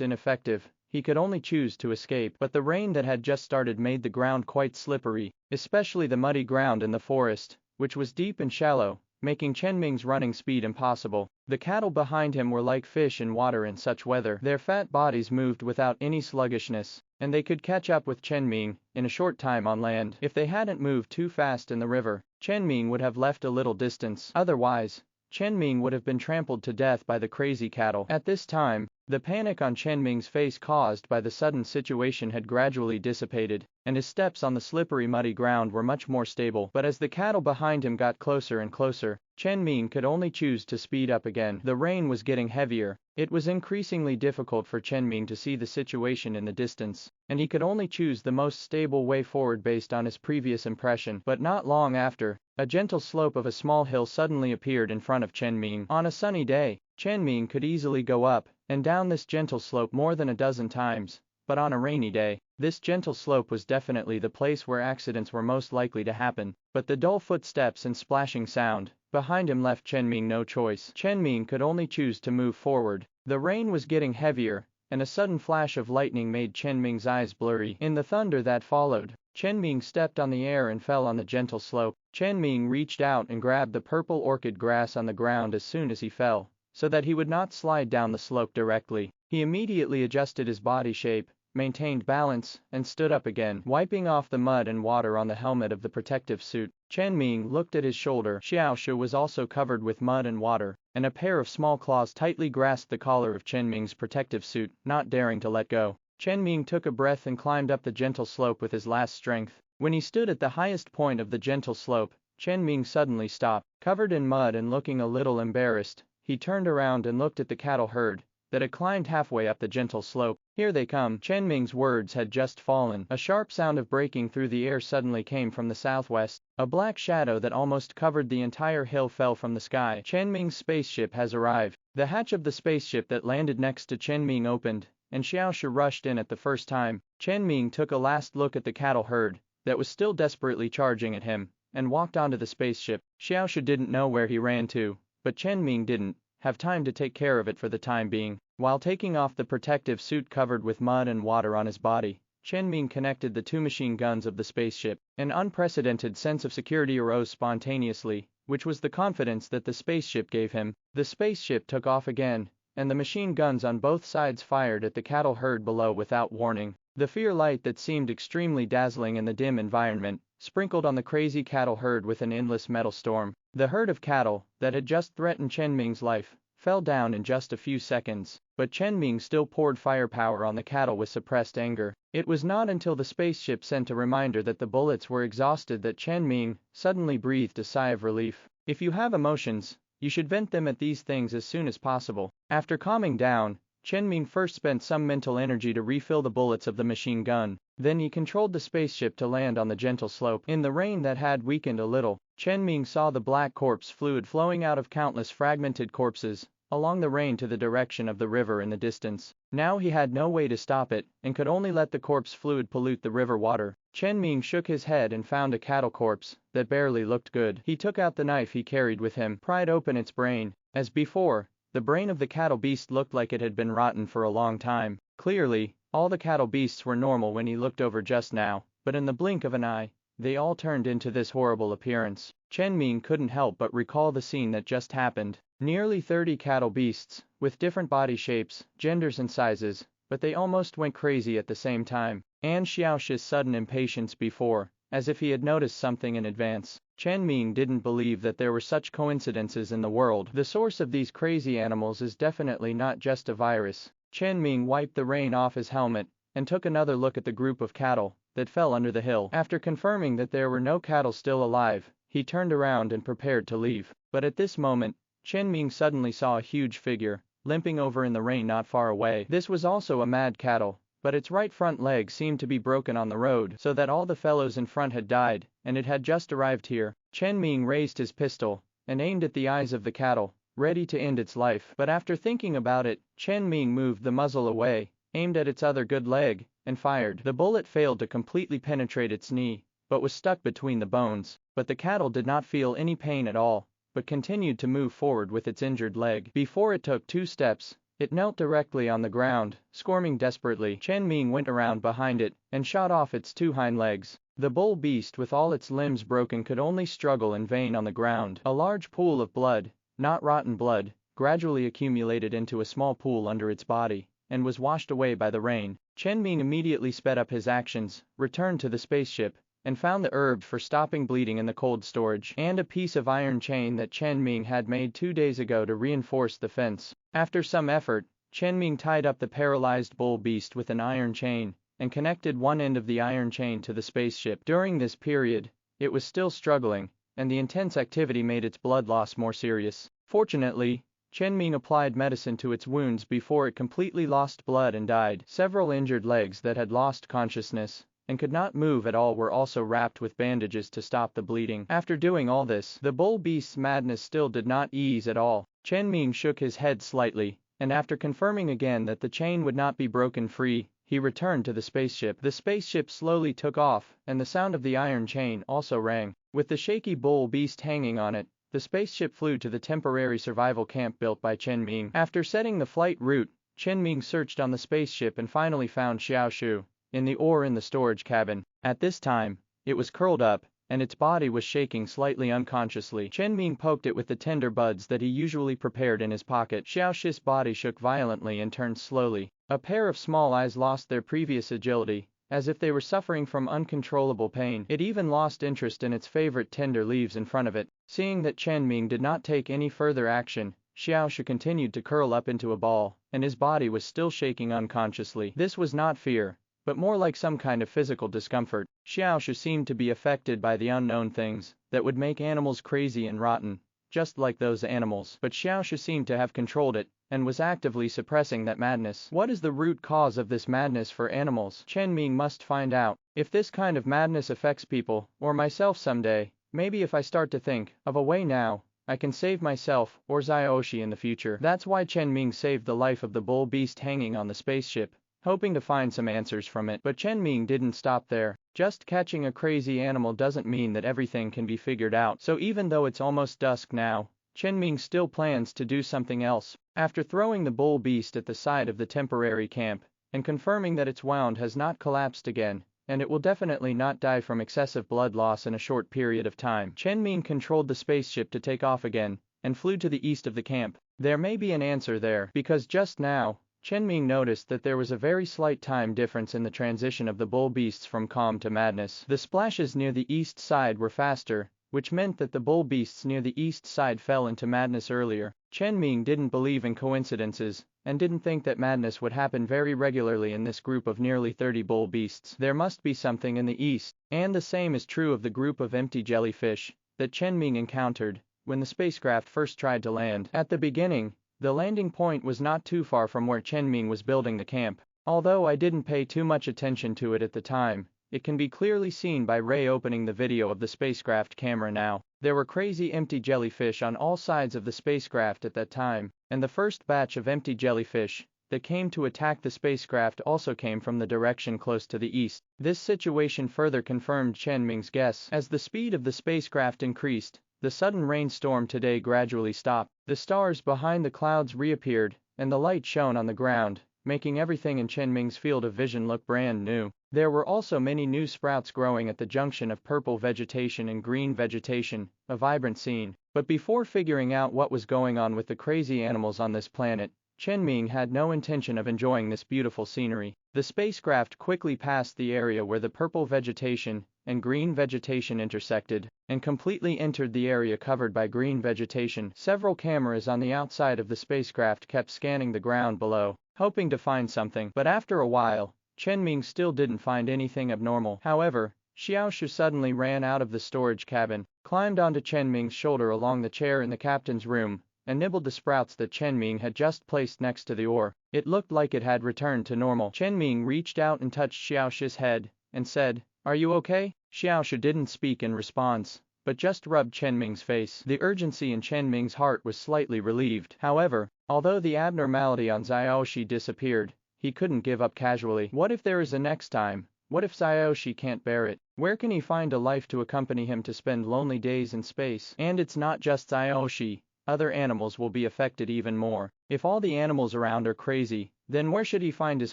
ineffective, he could only choose to escape. But the rain that had just started made the ground quite slippery, especially the muddy ground in the forest, which was deep and shallow, making Chen Ming's running speed impossible. The cattle behind him were like fish in water in such weather. Their fat bodies moved without any sluggishness, and they could catch up with Chen Ming in a short time on land. If they hadn't moved too fast in the river, Chen Ming would have left a little distance. Otherwise, Chen Ming would have been trampled to death by the crazy cattle. At this time, the panic on Chen Ming's face caused by the sudden situation had gradually dissipated, and his steps on the slippery muddy ground were much more stable. But as the cattle behind him got closer and closer, Chen Ming could only choose to speed up again. The rain was getting heavier. It was increasingly difficult for Chen Ming to see the situation in the distance, and he could only choose the most stable way forward based on his previous impression. But not long after, a gentle slope of a small hill suddenly appeared in front of Chen Ming. On a sunny day, Chen Ming could easily go up and down this gentle slope more than a dozen times, but on a rainy day, this gentle slope was definitely the place where accidents were most likely to happen. But the dull footsteps and splashing sound behind him left Chen Ming no choice. Chen Ming could only choose to move forward. The rain was getting heavier, and a sudden flash of lightning made Chen Ming's eyes blurry. In the thunder that followed, Chen Ming stepped on the air and fell on the gentle slope. Chen Ming reached out and grabbed the purple orchid grass on the ground as soon as he fell, so that he would not slide down the slope directly. He immediately adjusted his body shape, maintained balance, and stood up again, wiping off the mud and water on the helmet of the protective suit. Chen Ming looked at his shoulder. Xiaoshu was also covered with mud and water, and a pair of small claws tightly grasped the collar of Chen Ming's protective suit, not daring to let go. Chen Ming took a breath and climbed up the gentle slope with his last strength. When he stood at the highest point of the gentle slope, Chen Ming suddenly stopped. Covered in mud and looking a little embarrassed, he turned around and looked at the cattle herd that had climbed halfway up the gentle slope. "Here they come." Chen Ming's words had just fallen. A sharp sound of breaking through the air suddenly came from the southwest. A black shadow that almost covered the entire hill fell from the sky. Chen Ming's spaceship has arrived. The hatch of the spaceship that landed next to Chen Ming opened, and Xiaoshu rushed in at the first time. Chen Ming took a last look at the cattle herd that was still desperately charging at him, and walked onto the spaceship. Xiaoshu didn't know where he ran to, but Chen Ming didn't have time to take care of it for the time being. While taking off the protective suit covered with mud and water on his body, Chen Ming connected the two machine guns of the spaceship. An unprecedented sense of security arose spontaneously, which was the confidence that the spaceship gave him. The spaceship took off again, and the machine guns on both sides fired at the cattle herd below without warning. The fear light that seemed extremely dazzling in the dim environment sprinkled on the crazy cattle herd with an endless metal storm. The herd of cattle that had just threatened Chen Ming's life fell down in just a few seconds, but Chen Ming still poured firepower on the cattle with suppressed anger. It was not until the spaceship sent a reminder that the bullets were exhausted that Chen Ming suddenly breathed a sigh of relief. If you have emotions, you should vent them at these things as soon as possible. After calming down, Chen Ming first spent some mental energy to refill the bullets of the machine gun. Then he controlled the spaceship to land on the gentle slope. In the rain that had weakened a little, Chen Ming saw the black corpse fluid flowing out of countless fragmented corpses along the rain to the direction of the river in the distance. Now he had no way to stop it, and could only let the corpse fluid pollute the river water. Chen Ming shook his head and found a cattle corpse that barely looked good. He took out the knife he carried with him, pried open its brain. As before, the brain of the cattle beast looked like it had been rotten for a long time. Clearly, all the cattle beasts were normal when he looked over just now, but in the blink of an eye, they all turned into this horrible appearance. Chen Ming couldn't help but recall the scene that just happened. Nearly 30 cattle beasts, with different body shapes, genders and sizes, but they almost went crazy at the same time. And Xiaoshu's sudden impatience before as if he had noticed something in advance. Chen Ming didn't believe that there were such coincidences in the world. The source of these crazy animals is definitely not just a virus. Chen Ming wiped the rain off his helmet and took another look at the group of cattle that fell under the hill. After confirming that there were no cattle still alive, he turned around and prepared to leave. But at this moment, Chen Ming suddenly saw a huge figure limping over in the rain not far away. This was also a mad cattle, but its right front leg seemed to be broken on the road, so that all the fellows in front had died, and it had just arrived here. Chen Ming raised his pistol and aimed at the eyes of the cattle, ready to end its life. But after thinking about it, Chen Ming moved the muzzle away, aimed at its other good leg, and fired. The bullet failed to completely penetrate its knee, but was stuck between the bones. But the cattle did not feel any pain at all, but continued to move forward with its injured leg. Before it took 2 steps, it knelt directly on the ground, squirming desperately. Chen Ming went around behind it and shot off its 2 hind legs. The bull beast with all its limbs broken could only struggle in vain on the ground. A large pool of blood, not rotten blood, gradually accumulated into a small pool under its body, and was washed away by the rain. Chen Ming immediately sped up his actions, returned to the spaceship, and found the herb for stopping bleeding in the cold storage, and a piece of iron chain that Chen Ming had made 2 days ago to reinforce the fence. After some effort, Chen Ming tied up the paralyzed bull beast with an iron chain, and connected one end of the iron chain to the spaceship. During this period, it was still struggling, and the intense activity made its blood loss more serious. Fortunately, Chen Ming applied medicine to its wounds before it completely lost blood and died. Several injured legs that had lost consciousness and could not move at all were also wrapped with bandages to stop the bleeding. After doing all this, the bull beast's madness still did not ease at all. Chen Ming shook his head slightly, and after confirming again that the chain would not be broken free, he returned to the spaceship. The spaceship slowly took off, and the sound of the iron chain also rang. With the shaky bull beast hanging on it, the spaceship flew to the temporary survival camp built by Chen Ming. After setting the flight route, Chen Ming searched on the spaceship and finally found Xiao Shu in the storage cabin. At this time, it was curled up, and its body was shaking slightly unconsciously. Chen Ming poked it with the tender buds that he usually prepared in his pocket. Xiao Shu's body shook violently and turned slowly. A pair of small eyes lost their previous agility, as if they were suffering from uncontrollable pain. It even lost interest in its favorite tender leaves in front of it. Seeing that Chen Ming did not take any further action, Xiao Shu continued to curl up into a ball, and his body was still shaking unconsciously. This was not fear, but more like some kind of physical discomfort. Xiao Shu seemed to be affected by the unknown things that would make animals crazy and rotten, just like those animals. But Xiao Shu seemed to have controlled it, and was actively suppressing that madness. What is the root cause of this madness for animals? Chen Ming must find out. If this kind of madness affects people, or myself someday, maybe if I start to think of a way now, I can save myself or Xiaoshi in the future. That's why Chen Ming saved the life of the bull beast hanging on the spaceship, hoping to find some answers from it. But Chen Ming didn't stop there. Just catching a crazy animal doesn't mean that everything can be figured out. So even though it's almost dusk now, Chen Ming still plans to do something else. After throwing the bull beast at the side of the temporary camp, and confirming that its wound has not collapsed again, and it will definitely not die from excessive blood loss in a short period of time, Chen Ming controlled the spaceship to take off again, and flew to the east of the camp. There may be an answer there, because just now, Chen Ming noticed that there was a very slight time difference in the transition of the bull beasts from calm to madness. The splashes near the east side were faster, which meant that the bull beasts near the east side fell into madness earlier. Chen Ming didn't believe in coincidences, and didn't think that madness would happen very regularly in this group of nearly 30 bull beasts. There must be something in the east, and the same is true of the group of empty jellyfish that Chen Ming encountered when the spacecraft first tried to land. At the beginning, the landing point was not too far from where Chen Ming was building the camp. Although I didn't pay too much attention to it at the time, it can be clearly seen by Ray opening the video of the spacecraft camera now. There were crazy empty jellyfish on all sides of the spacecraft at that time, and the first batch of empty jellyfish that came to attack the spacecraft also came from the direction close to the east. This situation further confirmed Chen Ming's guess. As the speed of the spacecraft increased, the sudden rainstorm today gradually stopped. The stars behind the clouds reappeared, and the light shone on the ground, making everything in Chen Ming's field of vision look brand new. There were also many new sprouts growing at the junction of purple vegetation and green vegetation, a vibrant scene. But before figuring out what was going on with the crazy animals on this planet, Chen Ming had no intention of enjoying this beautiful scenery. The spacecraft quickly passed the area where the purple vegetation and green vegetation intersected, and completely entered the area covered by green vegetation. Several cameras on the outside of the spacecraft kept scanning the ground below, hoping to find something, but after a while, Chen Ming still didn't find anything abnormal. However, Xiaoshu suddenly ran out of the storage cabin, climbed onto Chen Ming's shoulder along the chair in the captain's room, and nibbled the sprouts that Chen Ming had just placed next to the ore. It looked like it had returned to normal. Chen Ming reached out and touched Xiaoshu's head, and said, "Are you okay?" Xiaoshu didn't speak in response, but just rubbed Chen Ming's face. The urgency in Chen Ming's heart was slightly relieved. However, although the abnormality on Xiaoshi disappeared, he couldn't give up casually. What if there is a next time? What if Xiaoshi can't bear it? Where can he find a life to accompany him to spend lonely days in space? And it's not just Xiaoshi. Other animals will be affected even more. If all the animals around are crazy, then where should he find his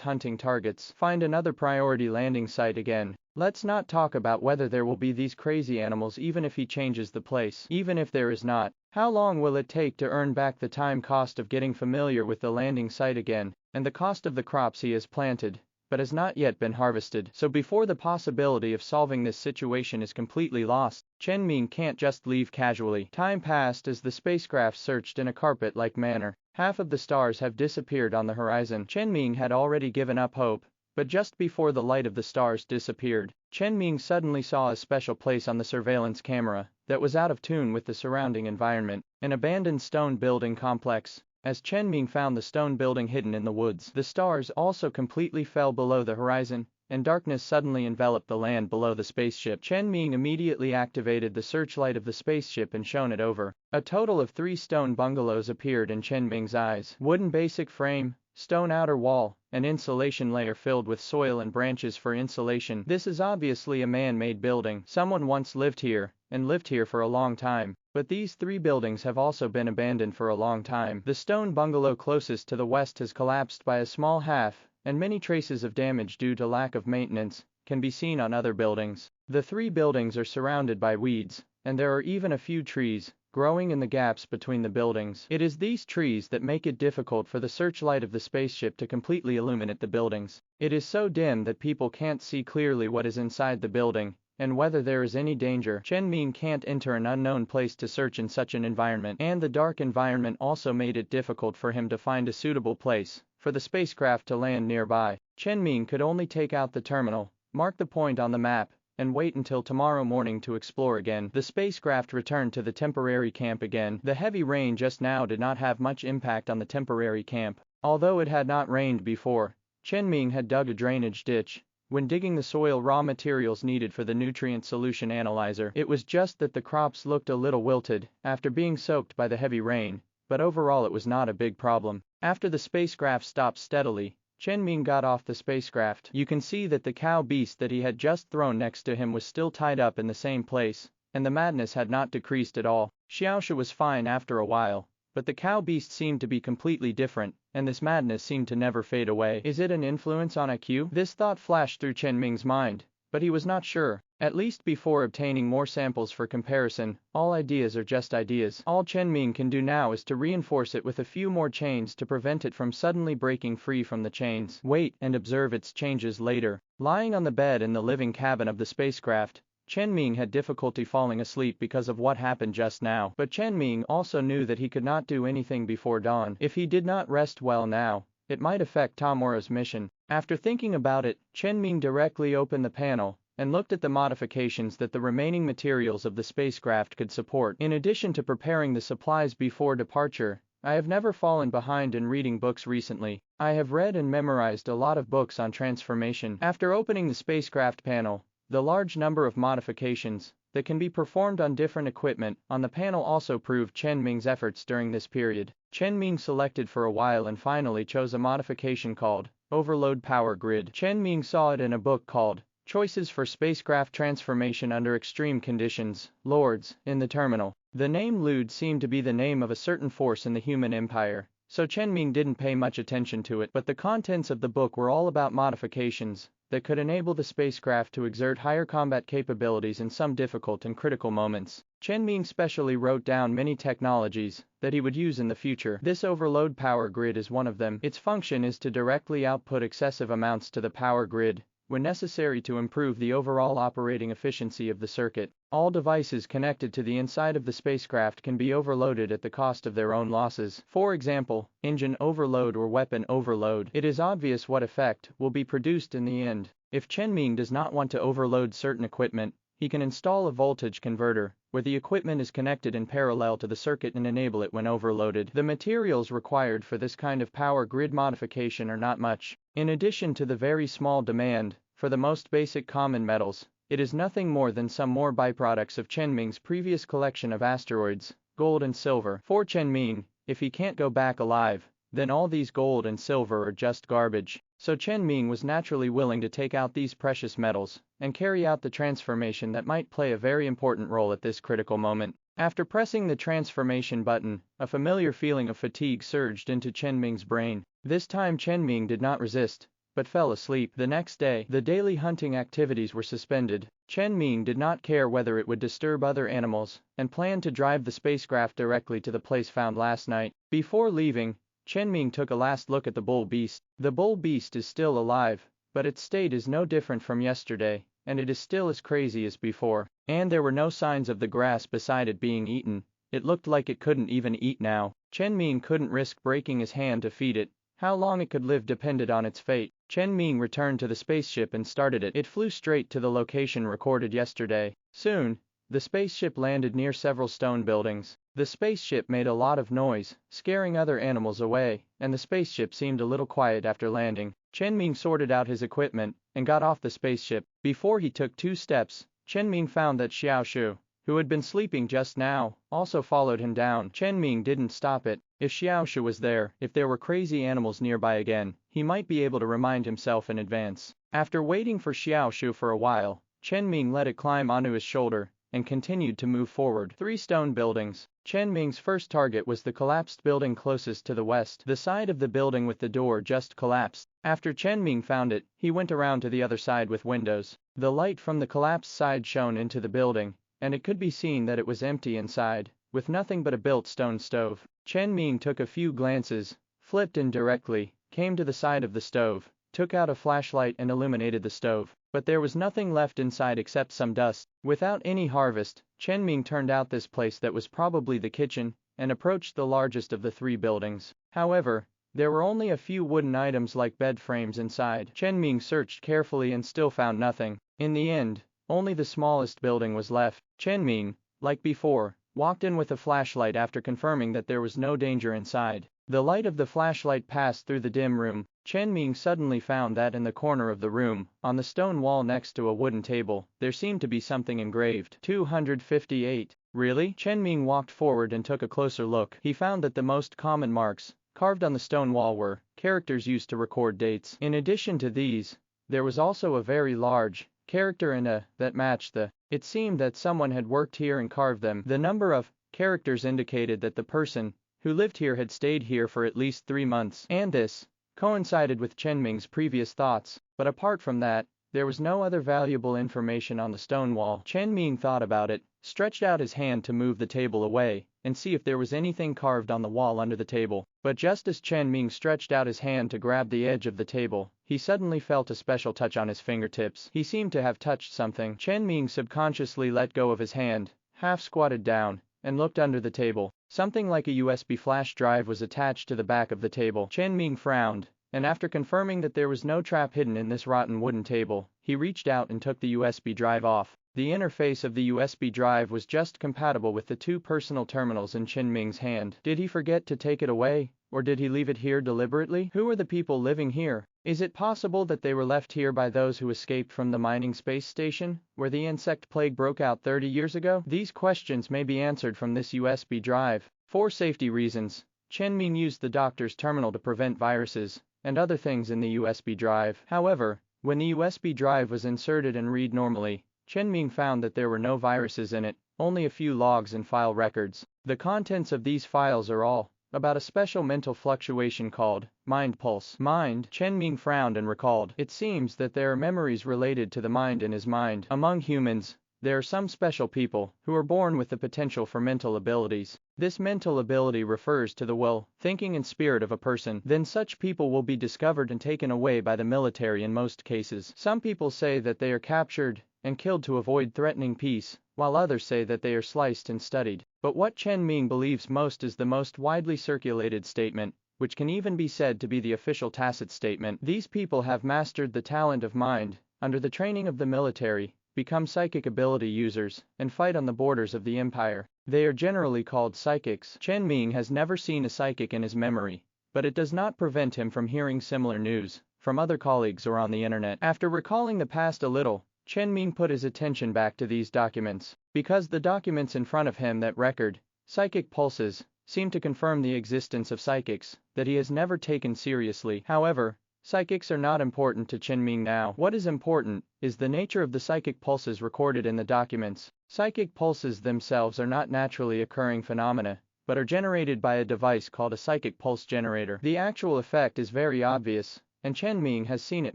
hunting targets? Find another priority landing site again. Let's not talk about whether there will be these crazy animals even if he changes the place. Even if there is not, how long will it take to earn back the time cost of getting familiar with the landing site again, and the cost of the crops he has planted, but has not yet been harvested? So before the possibility of solving this situation is completely lost, Chen Ming can't just leave casually. Time passed as the spacecraft searched in a carpet-like manner. Half of the stars have disappeared on the horizon. Chen Ming had already given up hope, but just before the light of the stars disappeared, Chen Ming suddenly saw a special place on the surveillance camera that was out of tune with the surrounding environment, an abandoned stone building complex. As Chen Ming found the stone building hidden in the woods, the stars also completely fell below the horizon, and darkness suddenly enveloped the land below the spaceship. Chen Ming immediately activated the searchlight of the spaceship and shone it over. A total of 3 stone bungalows appeared in Chen Ming's eyes. Wooden basic frame, stone outer wall, an insulation layer filled with soil and branches for insulation. This is obviously a man-made building. Someone once lived here, and lived here for a long time. But these 3 buildings have also been abandoned for a long time. The stone bungalow closest to the west has collapsed by a small half, and many traces of damage due to lack of maintenance can be seen on other buildings. The 3 buildings are surrounded by weeds, and there are even a few trees growing in the gaps between the buildings. It is these trees that make it difficult for the searchlight of the spaceship to completely illuminate the buildings. It is so dim that people can't see clearly what is inside the building, and whether there is any danger. Chen Ming can't enter an unknown place to search in such an environment, and the dark environment also made it difficult for him to find a suitable place for the spacecraft to land nearby. Chen Ming could only take out the terminal, mark the point on the map, and wait until tomorrow morning to explore again. The spacecraft returned to the temporary camp again. The heavy rain just now did not have much impact on the temporary camp. Although it had not rained before, Chen Ming had dug a drainage ditch. When digging the soil raw materials needed for the nutrient solution analyzer, it was just that the crops looked a little wilted after being soaked by the heavy rain, but overall it was not a big problem. After the spacecraft stopped steadily, Chen Ming got off the spacecraft. You can see that the cow beast that he had just thrown next to him was still tied up in the same place, and the madness had not decreased at all. Xiaoshu was fine after a while, but the cow beast seemed to be completely different, and this madness seemed to never fade away. Is it an influence on IQ? This thought flashed through Chen Ming's mind, but he was not sure. At least before obtaining more samples for comparison, all ideas are just ideas. All Chen Ming can do now is to reinforce it with a few more chains to prevent it from suddenly breaking free from the chains. Wait and observe its changes later. Lying on the bed in the living cabin of the spacecraft, Chen Ming had difficulty falling asleep because of what happened just now. But Chen Ming also knew that he could not do anything before dawn. If he did not rest well now, it might affect Tamura's mission. After thinking about it, Chen Ming directly opened the panel and looked at the modifications that the remaining materials of the spacecraft could support. In addition to preparing the supplies before departure, I have never fallen behind in reading books recently. I have read and memorized a lot of books on transformation. After opening the spacecraft panel, the large number of modifications that can be performed on different equipment on the panel also proved Chen Ming's efforts during this period. Chen Ming selected for a while and finally chose a modification called Overload Power Grid. Chen Ming saw it in a book called Choices for Spacecraft Transformation Under Extreme Conditions, Lords, in the terminal. The name Lud seemed to be the name of a certain force in the human empire, so Chen Ming didn't pay much attention to it. But the contents of the book were all about modifications that could enable the spacecraft to exert higher combat capabilities in some difficult and critical moments. Chen Ming specially wrote down many technologies that he would use in the future. This overload power grid is one of them. Its function is to directly output excessive amounts to the power grid, when necessary to improve the overall operating efficiency of the circuit. All devices connected to the inside of the spacecraft can be overloaded at the cost of their own losses. For example, engine overload or weapon overload. It is obvious what effect will be produced in the end. If Chen Ming does not want to overload certain equipment, he can install a voltage converter, where the equipment is connected in parallel to the circuit and enable it when overloaded. The materials required for this kind of power grid modification are not much. In addition to the very small demand for the most basic common metals, it is nothing more than some more byproducts of Chen Ming's previous collection of asteroids, gold and silver. For Chen Ming, if he can't go back alive, then all these gold and silver are just garbage. So Chen Ming was naturally willing to take out these precious metals and carry out the transformation that might play a very important role at this critical moment. After pressing the transformation button, a familiar feeling of fatigue surged into Chen Ming's brain. This time Chen Ming did not resist, but fell asleep. The next day, the daily hunting activities were suspended. Chen Ming did not care whether it would disturb other animals, and planned to drive the spacecraft directly to the place found last night. Before leaving, Chen Ming took a last look at the bull beast. The bull beast is still alive, but its state is no different from yesterday, and it is still as crazy as before. And there were no signs of the grass beside it being eaten. It looked like it couldn't even eat now. Chen Ming couldn't risk breaking his hand to feed it. How long it could live depended on its fate. Chen Ming returned to the spaceship and started it. It flew straight to the location recorded yesterday. Soon, the spaceship landed near several stone buildings. The spaceship made a lot of noise, scaring other animals away, and the spaceship seemed a little quiet after landing. Chen Ming sorted out his equipment and got off the spaceship. Before he took 2 steps, Chen Ming found that Xiao Shu, who had been sleeping just now, also followed him down. Chen Ming didn't stop it. If Xiao Shu was there, if there were crazy animals nearby again, he might be able to remind himself in advance. After waiting for Xiao Shu for a while, Chen Ming let it climb onto his shoulder and continued to move forward. 3 stone buildings. Chen Ming's first target was the collapsed building closest to the west. The side of the building with the door just collapsed. After Chen Ming found it, he went around to the other side with windows. The light from the collapsed side shone into the building, and it could be seen that it was empty inside, with nothing but a built stone stove. Chen Ming took a few glances, flipped in directly, came to the side of the stove, took out a flashlight and illuminated the stove. But there was nothing left inside except some dust. Without any harvest, Chen Ming turned out this place that was probably the kitchen, and approached the largest of the 3 buildings. However, there were only a few wooden items like bed frames inside. Chen Ming searched carefully and still found nothing. In the end, only the smallest building was left. Chen Ming, like before, walked in with a flashlight after confirming that there was no danger inside. The light of the flashlight passed through the dim room. Chen Ming suddenly found that in the corner of the room, on the stone wall next to a wooden table, there seemed to be something engraved. 258. Really? Chen Ming walked forward and took a closer look. He found that the most common marks carved on the stone wall were characters used to record dates. In addition to these, there was also a very large character and a that matched the. It seemed that someone had worked here and carved them. The number of characters indicated that the person who lived here had stayed here for at least 3 months, and this coincided with Chen Ming's previous thoughts. But apart from that, there was no other valuable information on the stone wall. Chen Ming thought about it, stretched out his hand to move the table away and see if there was anything carved on the wall under the table. But just as Chen Ming stretched out his hand to grab the edge of the table, he suddenly felt a special touch on his fingertips. He seemed to have touched something. Chen Ming subconsciously let go of his hand, half squatted down, and looked under the table. Something like a USB flash drive was attached to the back of the table. Chen Ming frowned, and after confirming that there was no trap hidden in this rotten wooden table, he reached out and took the USB drive off. The interface of the USB drive was just compatible with the 2 personal terminals in Chen Ming's hand. Did he forget to take it away, or did he leave it here deliberately? Who are the people living here? Is it possible that they were left here by those who escaped from the mining space station, where the insect plague broke out 30 years ago? These questions may be answered from this USB drive. For safety reasons, Chen Ming used the doctor's terminal to prevent viruses and other things in the USB drive. However, when the USB drive was inserted and read normally, Chen Ming found that there were no viruses in it, only a few logs and file records. The contents of these files are all about a special mental fluctuation called mind pulse. Mind. Chen Ming frowned and recalled. It seems that there are memories related to the mind in his mind. Among humans, there are some special people who are born with the potential for mental abilities. This mental ability refers to the will, thinking and spirit of a person. Then such people will be discovered and taken away by the military in most cases. Some people say that they are captured and killed to avoid threatening peace, while others say that they are sliced and studied. But what Chen Ming believes most is the most widely circulated statement, which can even be said to be the official tacit statement. These people have mastered the talent of mind, under the training of the military, become psychic ability users, and fight on the borders of the empire. They are generally called psychics. Chen Ming has never seen a psychic in his memory, but it does not prevent him from hearing similar news from other colleagues or on the internet. After recalling the past a little, Chen Ming put his attention back to these documents, because the documents in front of him that record psychic pulses seem to confirm the existence of psychics that he has never taken seriously. However, psychics are not important to Chen Ming now. What is important is the nature of the psychic pulses recorded in the documents. Psychic pulses themselves are not naturally occurring phenomena, but are generated by a device called a psychic pulse generator. The actual effect is very obvious, and Chen Ming has seen it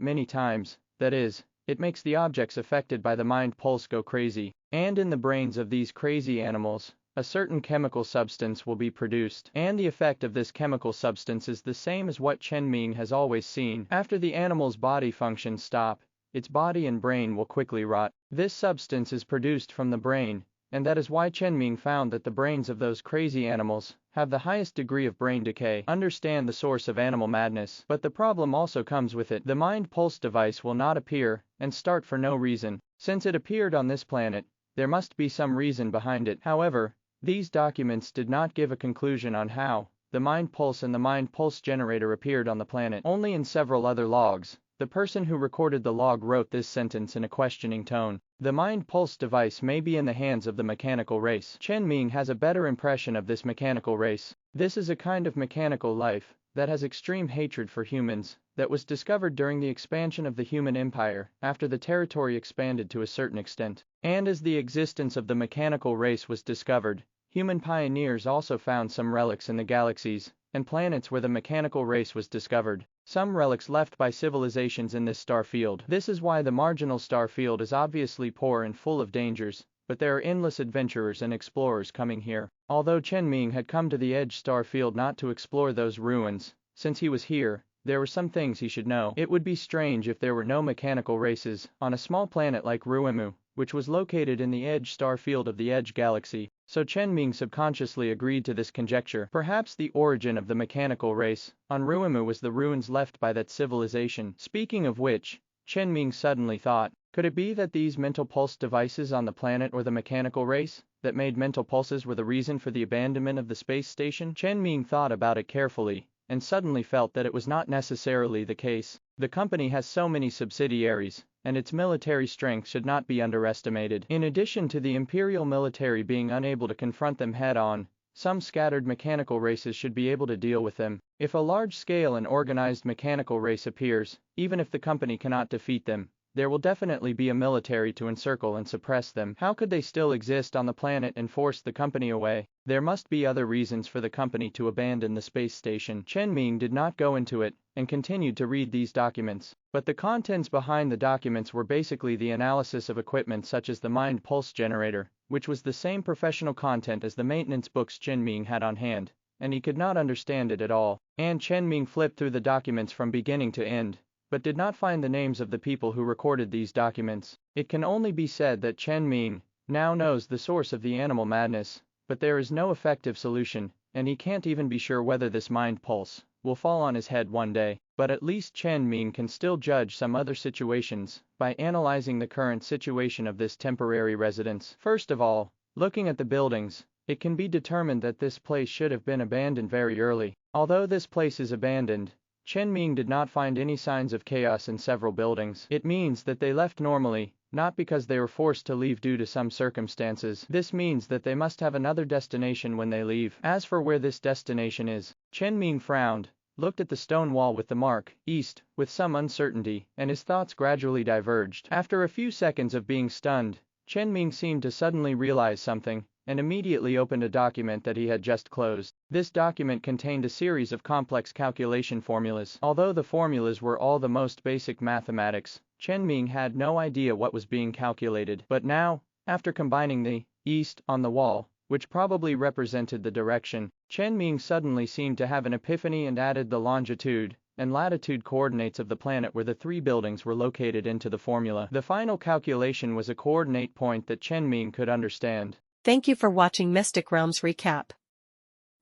many times. That is, it makes the objects affected by the mind pulse go crazy. And in the brains of these crazy animals, a certain chemical substance will be produced, and the effect of this chemical substance is the same as what Chen Ming has always seen. After the animal's body functions stop, its body and brain will quickly rot. This substance is produced from the brain, and that is why Chen Ming found that the brains of those crazy animals have the highest degree of brain decay. Understand the source of animal madness, but the problem also comes with it. The mind pulse device will not appear and start for no reason. Since it appeared on this planet, there must be some reason behind it. However, these documents did not give a conclusion on how the mind pulse and the mind pulse generator appeared on the planet. Only in several other logs, the person who recorded the log wrote this sentence in a questioning tone: the mind pulse device may be in the hands of the mechanical race. Chen Ming has a better impression of this mechanical race. This is a kind of mechanical life that has extreme hatred for humans, that was discovered during the expansion of the human empire, after the territory expanded to a certain extent. And as the existence of the mechanical race was discovered, human pioneers also found some relics in the galaxies and planets where the mechanical race was discovered. Some relics left by civilizations in this star field. This is why the marginal star field is obviously poor and full of dangers, but there are endless adventurers and explorers coming here. Although Chen Ming had come to the edge star field not to explore those ruins, since he was here, there were some things he should know. It would be strange if there were no mechanical races on a small planet like Ruimu, which was located in the edge star field of the Edge Galaxy. So Chen Ming subconsciously agreed to this conjecture. Perhaps the origin of the mechanical race on Ruimu was the ruins left by that civilization. Speaking of which, Chen Ming suddenly thought, could it be that these mental pulse devices on the planet or the mechanical race that made mental pulses were the reason for the abandonment of the space station? Chen Ming thought about it carefully, and suddenly felt that it was not necessarily the case. The company has so many subsidiaries, and its military strength should not be underestimated. In addition to the imperial military being unable to confront them head-on, some scattered mechanical races should be able to deal with them. If a large-scale and organized mechanical race appears, even if the company cannot defeat them, there will definitely be a military to encircle and suppress them. How could they still exist on the planet and force the company away? There must be other reasons for the company to abandon the space station. Chen Ming did not go into it, and continued to read these documents. But the contents behind the documents were basically the analysis of equipment such as the mind pulse generator, which was the same professional content as the maintenance books Chen Ming had on hand, and he could not understand it at all. And Chen Ming flipped through the documents from beginning to end, but did not find the names of the people who recorded these documents. It can only be said that Chen Ming now knows the source of the animal madness, but there is no effective solution, and he can't even be sure whether this mind pulse will fall on his head one day. But at least Chen Ming can still judge some other situations by analyzing the current situation of this temporary residence. First of all, looking at the buildings, it can be determined that this place should have been abandoned very early. Although this place is abandoned, Chen Ming did not find any signs of chaos in several buildings. It means that they left normally, not because they were forced to leave due to some circumstances. This means that they must have another destination when they leave. As for where this destination is, Chen Ming frowned, looked at the stone wall with the mark, east, with some uncertainty, and his thoughts gradually diverged. After a few seconds of being stunned, Chen Ming seemed to suddenly realize something, and immediately opened a document that he had just closed. This document contained a series of complex calculation formulas. Although the formulas were all the most basic mathematics, Chen Ming had no idea what was being calculated. But now, After combining the east on the wall, which probably represented the direction, Chen Ming suddenly seemed to have an epiphany and added the longitude and latitude coordinates of the planet where the three buildings were located into the formula. The final calculation was a coordinate point that Chen Ming could understand. Thank you for watching Mystic Realms Recap.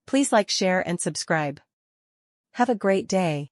Please like, share and subscribe. Have a great day.